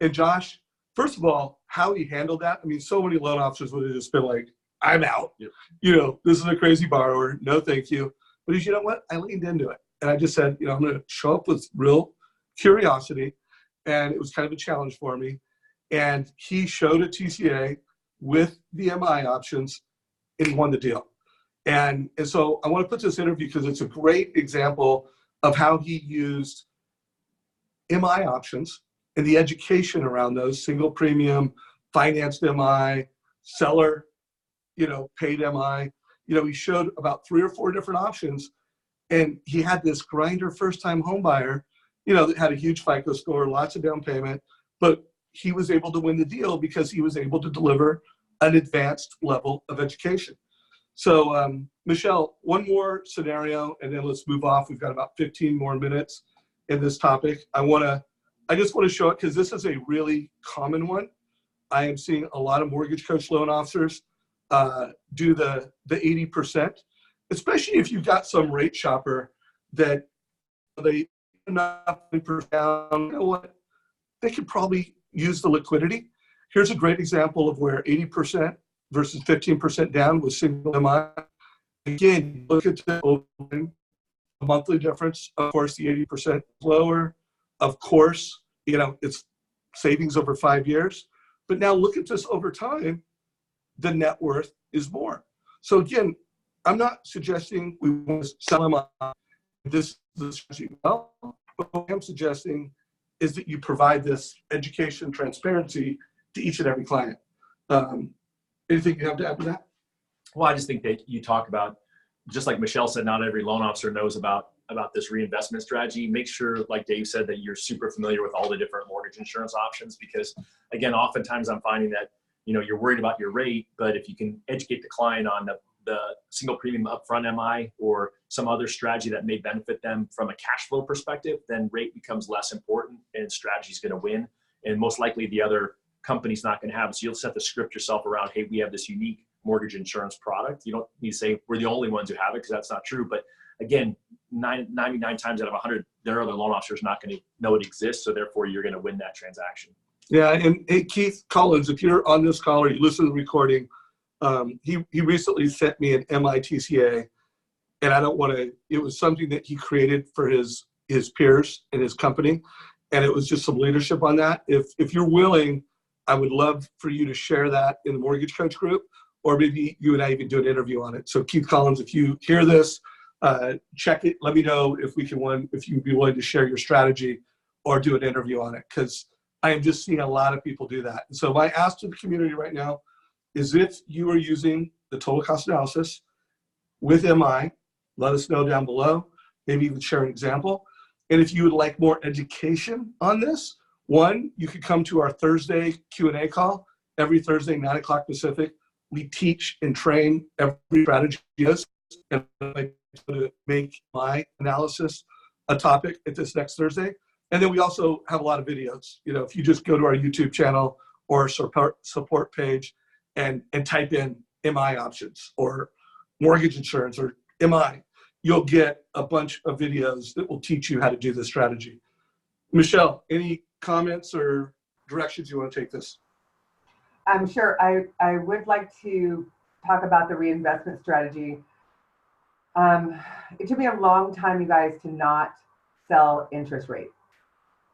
Speaker 1: And Josh, first of all, how he handled that, I mean, so many loan officers would have just been like, I'm out. Yep. This is a crazy borrower. No, thank you. But you know what? I leaned into it. And I just said, I'm going to show up with real curiosity. And it was kind of a challenge for me. And he showed a TCA with the MI options, and he won the deal. And so I want to put this interview because it's a great example of how he used MI options and the education around those, single premium, financed MI, seller, paid MI. He showed about 3 or 4 different options. And he had this grinder first-time home buyer, that had a huge FICO score, lots of down payment, but he was able to win the deal because he was able to deliver an advanced level of education. So, Michelle, one more scenario, and then let's move off. We've got about 15 more minutes in this topic. I just want to show it because this is a really common one. I am seeing a lot of mortgage coach loan officers do the 80%. especially if you've got some rate shopper that they enough down, you know what, they could probably use the liquidity. Here's a great example of where 80% versus 15% down was single MI. Again, look at the monthly difference. Of course, the 80% lower. Of course, you know, it's savings over 5 years. But now look at this over time, the net worth is more. So again, I'm not suggesting we want to sell them on this strategy. Well, what I'm suggesting is that you provide this education transparency to each and every client. Anything you have to add to that?
Speaker 2: Well, I just think that you talk about, just like Michelle said, not every loan officer knows about this reinvestment strategy. Make sure, like Dave said, that you're super familiar with all the different mortgage insurance options, because again, oftentimes I'm finding that, you know, you're worried about your rate, but if you can educate the client on the single premium upfront MI or some other strategy that may benefit them from a cash flow perspective, then rate becomes less important and strategy is going to win. And most likely the other company's not going to have it. So you'll set the script yourself around, hey, we have this unique mortgage insurance product. You don't need to say we're the only ones who have it, because that's not true. But again, 99 times out of 100, their other loan officers not going to know it exists. So therefore you're going to win that transaction. Yeah.
Speaker 1: And hey, Keith Collins, if you're on this call or you listen to the recording, he recently sent me an MITCA, and I don't want to, it was something that he created for his peers and his company. And it was just some leadership on that. If you're willing, I would love for you to share that in the Mortgage Coach group, or maybe you and I even do an interview on it. So Keith Collins, if you hear this, check it. Let me know if you'd be willing to share your strategy or do an interview on it, because I am just seeing a lot of people do that. And so my ask to the community right now is, if you are using the total cost analysis with MI, let us know down below, maybe even share an example. And if you would like more education on this, one, you could come to our Thursday Q&A call every Thursday, 9 o'clock Pacific. We teach and train every strategy, and I like to make my analysis a topic at this next Thursday. And then we also have a lot of videos. You know, if you just go to our YouTube channel or support page and type in MI options or mortgage insurance or MI, you'll get a bunch of videos that will teach you how to do this strategy. Michelle, any comments or directions you want to take this?
Speaker 3: I'm sure. I would like to talk about the reinvestment strategy. It took me a long time, you guys, to not sell interest rate,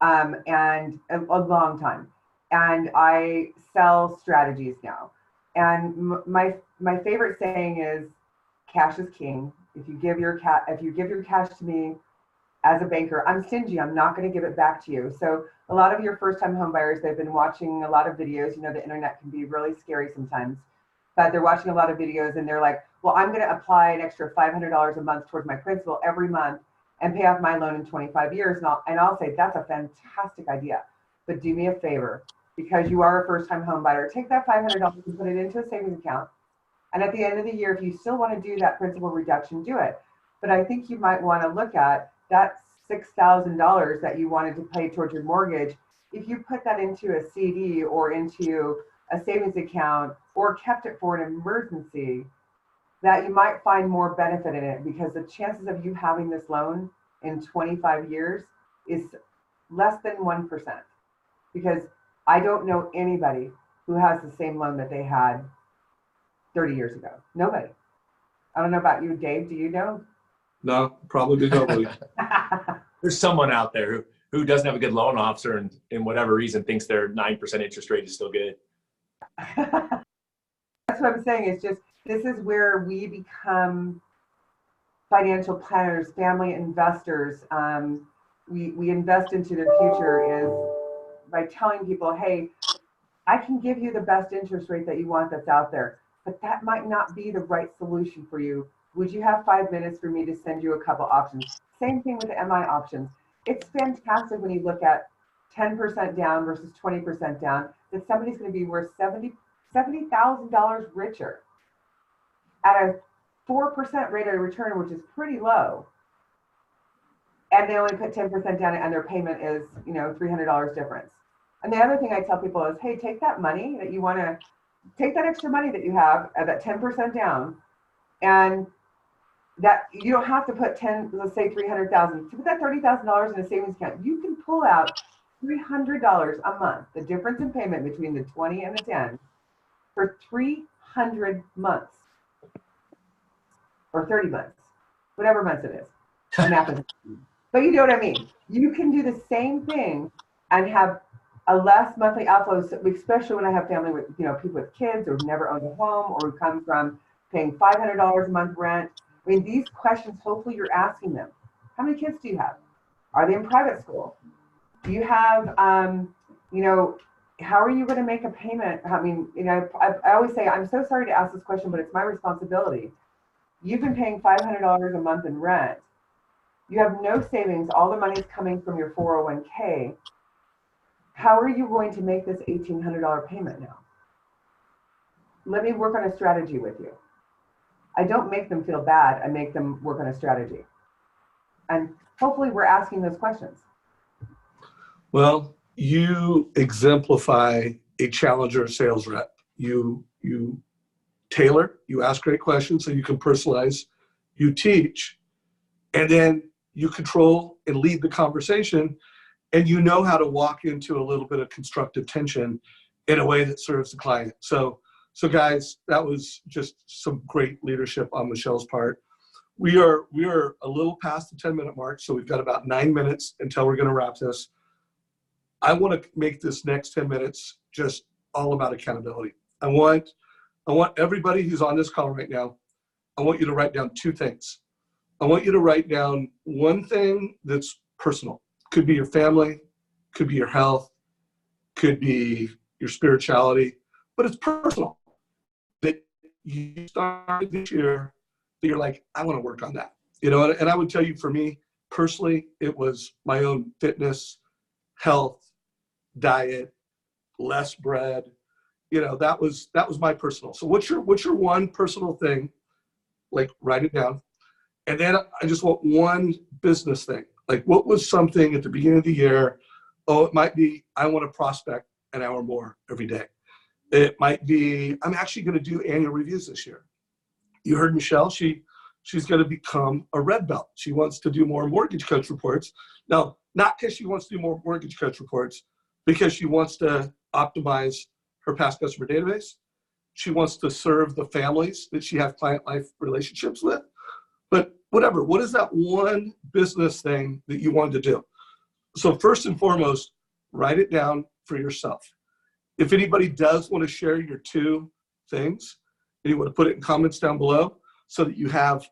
Speaker 3: and a long time. And I sell strategies now. And my favorite saying is, cash is king. If you give your cash to me as a banker, I'm stingy. I'm not going to give it back to you. So a lot of your first-time home buyers, they've been watching a lot of videos. You know, the internet can be really scary sometimes, but they're watching a lot of videos and they're like, well, I'm going to apply an extra $500 a month towards my principal every month and pay off my loan in 25 years. And I'll say, that's a fantastic idea, but do me a favor, because you are a first-time home buyer, take that $500 and put it into a savings account. And at the end of the year, if you still want to do that principal reduction, do it. But I think you might want to look at that $6,000 that you wanted to pay towards your mortgage. If you put that into a CD or into a savings account or kept it for an emergency, that you might find more benefit in it, because the chances of you having this loan in 25 years is less than 1%. Because I don't know anybody who has the same loan that they had 30 years ago. Nobody. I don't know about you, Dave. Do you know?
Speaker 1: No, probably nobody.
Speaker 2: There's someone out there who doesn't have a good loan officer and, in whatever reason, thinks their 9% interest rate is still good.
Speaker 3: That's what I'm saying. It's just, this is where we become financial planners, family investors. We invest into their future is by telling people, hey, I can give you the best interest rate that you want that's out there, but that might not be the right solution for you. Would you have 5 minutes for me to send you a couple options? Same thing with the MI options. It's fantastic when you look at 10% down versus 20% down, that somebody's going to be worth $70,000 richer at a 4% rate of return, which is pretty low. And they only put 10% down and their payment is, you know, $300 difference. And the other thing I tell people is, hey, take that money that you want to, take that extra money that you have at that 10% down and that you don't have to put 10, let's say 300,000, to put that $30,000 in a savings account. You can pull out $300 a month, the difference in payment between the 20 and the 10, for 300 months or 30 months, whatever months it is. The math is, but you know what I mean. You can do the same thing and have a less monthly outflow, especially when I have family with, you know, people with kids or never owned a home or who come from paying $500 a month rent. I mean, these questions, hopefully you're asking them. How many kids do you have? Are they in private school? Do you have, you know, how are you going to make a payment? I mean, you know, I always say, I'm so sorry to ask this question, but it's my responsibility. You've been paying $500 a month in rent. You have no savings. All the money's coming from your 401k. How are you going to make this $1,800 payment now? Let me work on a strategy with you. I don't make them feel bad. I make them work on a strategy. And hopefully we're asking those questions.
Speaker 1: Well, you exemplify a challenger sales rep. You tailor, you ask great questions so you can personalize, you teach, and then you control and lead the conversation, and you know how to walk into a little bit of constructive tension in a way that serves the client. So guys, that was just some great leadership on Michelle's part. We are a little past the 10-minute mark, so we've got about 9 minutes until we're going to wrap this. I want to make this next 10 minutes just all about accountability. I want everybody who's on this call right now, I want you to write down 2 things. I want you to write down one thing that's personal. Could be your family, could be your health, could be your spirituality, but it's personal. That you started this year, that you're like, I want to work on that. You know, and I would tell you, for me personally, it was my own fitness, health, diet, less bread. You know, that was my personal. So what's your one personal thing? Like, write it down. And then I just want one business thing. Like, what was something at the beginning of the year? Oh, it might be, I want to prospect an hour more every day. It might be, I'm actually going to do annual reviews this year. You heard Michelle, she's going to become a red belt. She wants to do more mortgage coach reports. Now, not because she wants to do more mortgage coach reports, because she wants to optimize her past customer database. She wants to serve the families that she has client life relationships with. But whatever, what is that one business thing that you want to do? So first and foremost, write it down for yourself. If anybody does want to share your 2 things, and you want to put it in comments down below so that you have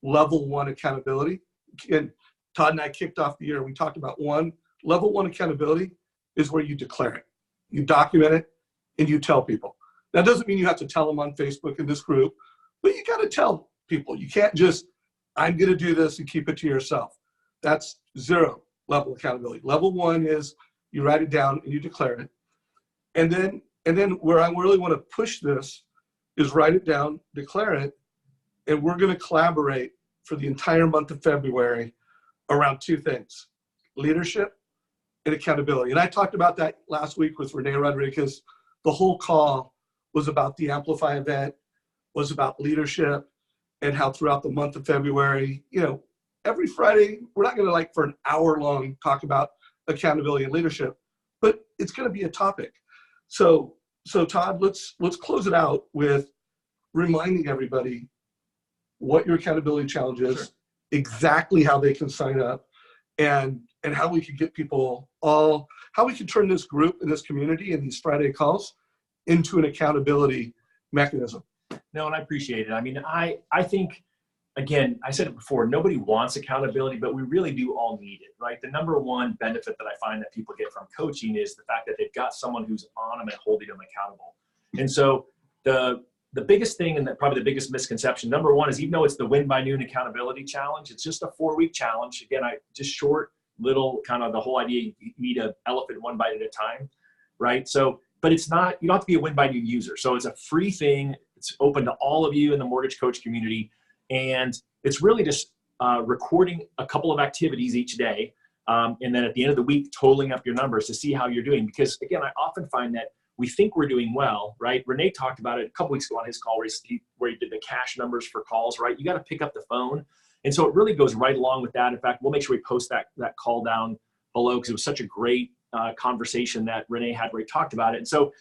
Speaker 1: level 1 accountability. And Todd and I kicked off the year, we talked about level 1 accountability is where you declare it. You document it and you tell people. That doesn't mean you have to tell them on Facebook in this group, but you got to tell people. You can't just, I'm going to do this and keep it to yourself. That's 0 level accountability. Level 1 is you write it down and you declare it. And then where I really want to push this is write it down, declare it, and we're going to collaborate for the entire month of February around 2 things: leadership and accountability. And I talked about that last week with Renee Rodriguez. The whole call was about the Amplify event, was about leadership, and how throughout the month of February, you know, every Friday, we're not going to for an hour long talk about accountability and leadership, but it's going to be a topic. So Todd, let's close it out with reminding everybody what your accountability challenge is, sure, exactly how they can sign up, and how we could get people how we can turn this group and this community and these Friday calls into an accountability mechanism.
Speaker 2: No, and I appreciate it. I mean, I think, again, I said it before, nobody wants accountability, but we really do all need it, right? The number 1 benefit that I find that people get from coaching is the fact that they've got someone who's on them and holding them accountable. And so the biggest thing, and probably the biggest misconception, number 1 is, even though it's the Win by Noon accountability challenge, it's just a 4-week challenge. Again, just short, little, kind of the whole idea, you eat an elephant 1 bite at a time, right? So, but it's not, you don't have to be a Win by Noon user. So it's a free thing. It's open to all of you in the mortgage coach community. And it's really just recording a couple of activities each day. And then at the end of the week, totaling up your numbers to see how you're doing. Because again, I often find that we think we're doing well, right? Renee talked about it a couple weeks ago on his call where he did the cash numbers for calls, right? You got to pick up the phone. And so it really goes right along with that. In fact, we'll make sure we post that call down below because it was such a great conversation that Renee had where he talked about it. And so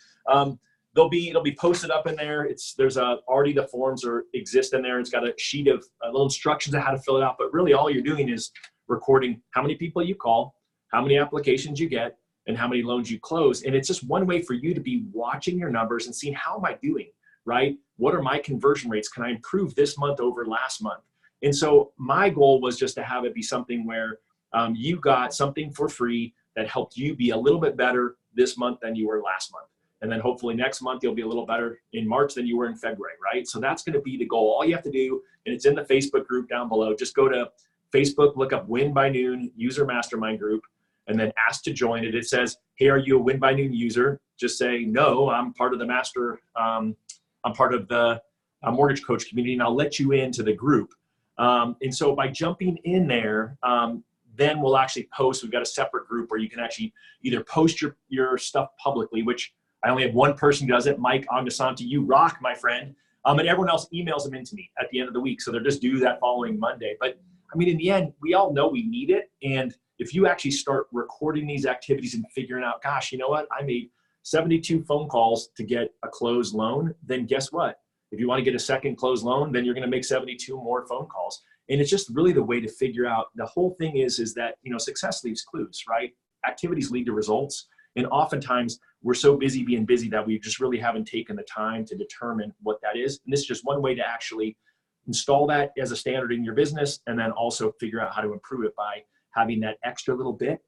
Speaker 2: it'll be posted up in there. There's already the forms exist in there. It's got a sheet of little instructions on how to fill it out. But really all you're doing is recording how many people you call, how many applications you get, and how many loans you close. And it's just one way for you to be watching your numbers and seeing how am I doing, right? What are my conversion rates? Can I improve this month over last month? And so my goal was just to have it be something where you got something for free that helped you be a little bit better this month than you were last month. And then hopefully next month, you'll be a little better in March than you were in February, right? So that's going to be the goal. All you have to do, and it's in the Facebook group down below, just go to Facebook, look up Win by Noon User Mastermind Group, and then ask to join it. It says, hey, are you a Win by Noon user? Just say, no, I'm part of the I'm part of the mortgage coach community, and I'll let you into the group. And so by jumping in there, then we'll actually post. We've got a separate group where you can actually either post your stuff publicly, which I only have one person who does it, Mike Agnasanti. You rock, my friend. And everyone else emails them into me at the end of the week. So they're just due that following Monday. But I mean, in the end, we all know we need it. And if you actually start recording these activities and figuring out, gosh, you know what? I made 72 phone calls to get a closed loan. Then guess what? If you want to get a second closed loan, then you're going to make 72 more phone calls. And it's just really the way to figure out. The whole thing is that, success leaves clues, right? Activities lead to results. And oftentimes we're so busy being busy that we just really haven't taken the time to determine what that is. And this is just one way to actually install that as a standard in your business, and then also figure out how to improve it by having that extra little bit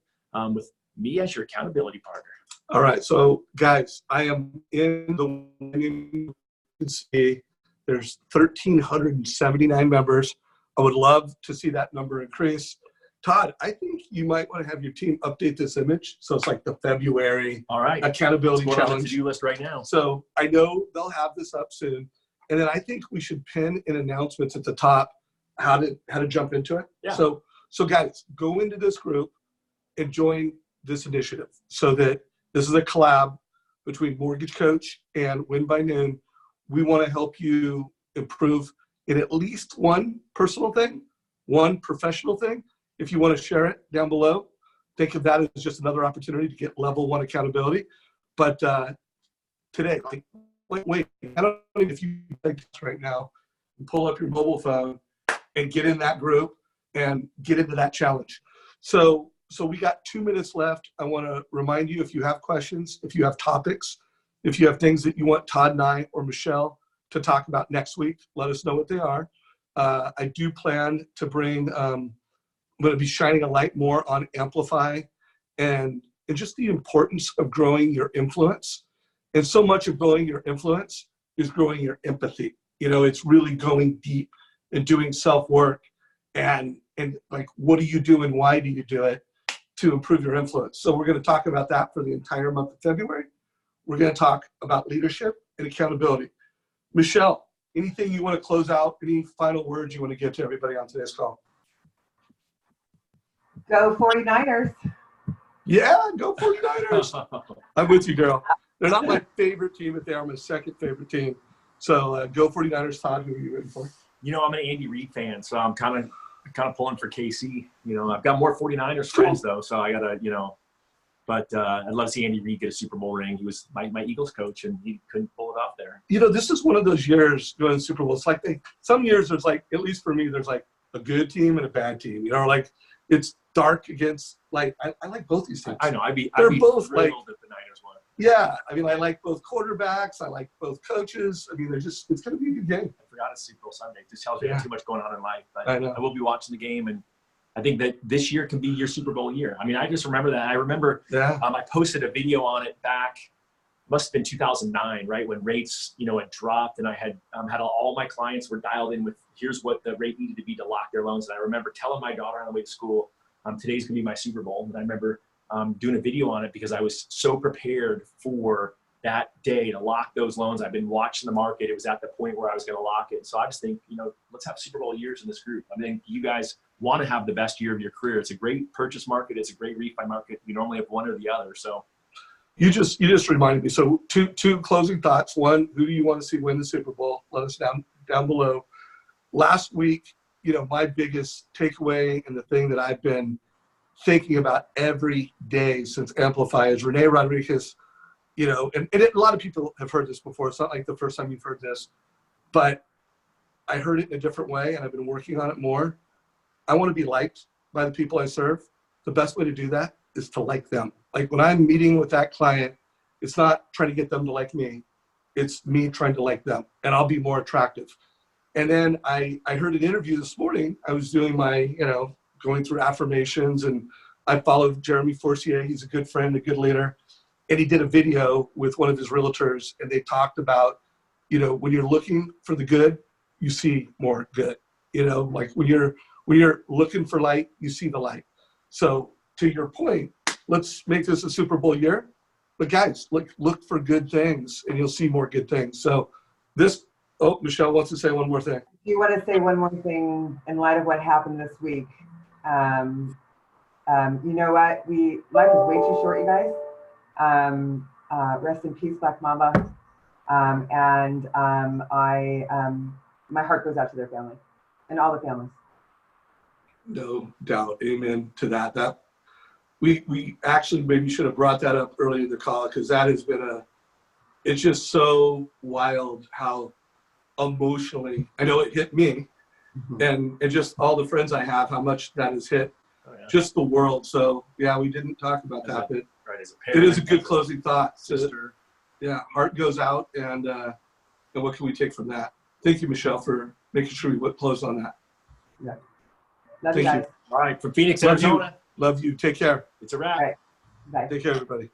Speaker 2: with me as your accountability partner.
Speaker 1: All right. So guys, I am in the, you can see there's 1,379 members. I would love to see that number increase. Todd, I think you might want to have your team update this image. So it's like the February accountability challenge.
Speaker 2: On the to-do list right now.
Speaker 1: So I know they'll have this up soon. And then I think we should pin in announcements at the top how to jump into it.
Speaker 2: Yeah.
Speaker 1: So guys, go into this group and join this initiative so that this is a collab between Mortgage Coach and Win by Noon. We want to help you improve in at least one personal thing, one professional thing. If you want to share it down below, think of that as just another opportunity to get level 1 accountability. But today, wait, I don't know if you like this right now, pull up your mobile phone and get in that group and get into that challenge. So we got 2 minutes left. I want to remind you, if you have questions, if you have topics, if you have things that you want Todd and I or Michelle to talk about next week, let us know what they are. I do plan to bring, I'm going to be shining a light more on Amplify and just the importance of growing your influence. And so much of growing your influence is growing your empathy. It's really going deep and doing self-work and like, what do you do and why do you do it to improve your influence? So we're going to talk about that for the entire month of February. We're going to talk about leadership and accountability. Michelle, anything you want to close out? Any final words you want to give to everybody on today's call?
Speaker 3: Go 49ers.
Speaker 1: Yeah, go 49ers. I'm with you, Daryl. They're not my favorite team, but they are my second favorite team. So go 49ers. Todd, who are you rooting for?
Speaker 2: I'm an Andy Reid fan, so I'm kind of pulling for KC. I've got more 49ers friends though, so I gotta, but I'd love to see Andy Reid get a Super Bowl ring. He was my Eagles coach, and he couldn't pull it off there.
Speaker 1: This is one of those years going to the Super Bowl. It's like some years there's like, at least for me, there's like a good team and a bad team. Like it's dark against I like both these teams.
Speaker 2: I know. I'd be
Speaker 1: both
Speaker 2: thrilled if the Niners won.
Speaker 1: Yeah, I like both quarterbacks. I like both coaches. It's going to be a good game.
Speaker 2: I forgot it's Super Bowl Sunday. It just tells you too much going on in life. But
Speaker 1: I know.
Speaker 2: I will be watching the game, and I think that this year can be your Super Bowl year. I just remember that. I remember I posted a video on it back, must have been 2009, right, when rates, had dropped, and I had all my clients were dialed in with here's what the rate needed to be to lock their loans. And I remember telling my daughter on the way to school, today's going to be my Super Bowl. And I remember doing a video on it because I was so prepared for that day to lock those loans. I've been watching the market. It was at the point where I was going to lock it. So I just think, let's have Super Bowl years in this group. I think you guys want to have the best year of your career. It's a great purchase market. It's a great refi market. You normally have one or the other. So,
Speaker 1: You just reminded me. So two closing thoughts. One, who do you want to see win the Super Bowl? Let us down below. Last week, my biggest takeaway and the thing that I've been thinking about every day since Amplify is Renee Rodriguez, and a lot of people have heard this before. It's not like the first time you've heard this, but I heard it in a different way, and I've been working on it more. I want to be liked by the people I serve. The best way to do that is to like them. Like when I'm meeting with that client, it's not trying to get them to like me. It's me trying to like them, and I'll be more attractive. And then I heard an interview this morning. I was doing my, going through affirmations, and I followed Jeremy Forcier. He's a good friend, a good leader. And he did a video with one of his realtors, and they talked about, when you're looking for the good, you see more good. Like when you're looking for light, you see the light. So to your point, let's make this a Super Bowl year. But guys, look for good things, and you'll see more good things. So Michelle wants to say one more thing.
Speaker 3: Do you want to say one more thing in light of what happened this week? You know what? Life is way too short, you guys. Rest in peace, Black Mamba. My heart goes out to their family and all the families.
Speaker 1: No doubt. Amen to that. That we actually maybe should have brought that up earlier in the call, because that has been it's just so wild how emotionally, I know it hit me, and just all the friends I have, how much that has hit just the world. So yeah, we didn't talk about that, but it is a good closing thought. Sister, heart goes out, and what can we take from that? Thank you, Michelle, for making sure we close on that.
Speaker 3: Yeah. Love you guys.
Speaker 2: All right, from Phoenix,
Speaker 1: Love
Speaker 2: Arizona.
Speaker 1: Love you. Take care.
Speaker 2: It's a wrap.
Speaker 3: All right. Bye.
Speaker 1: Take care, everybody.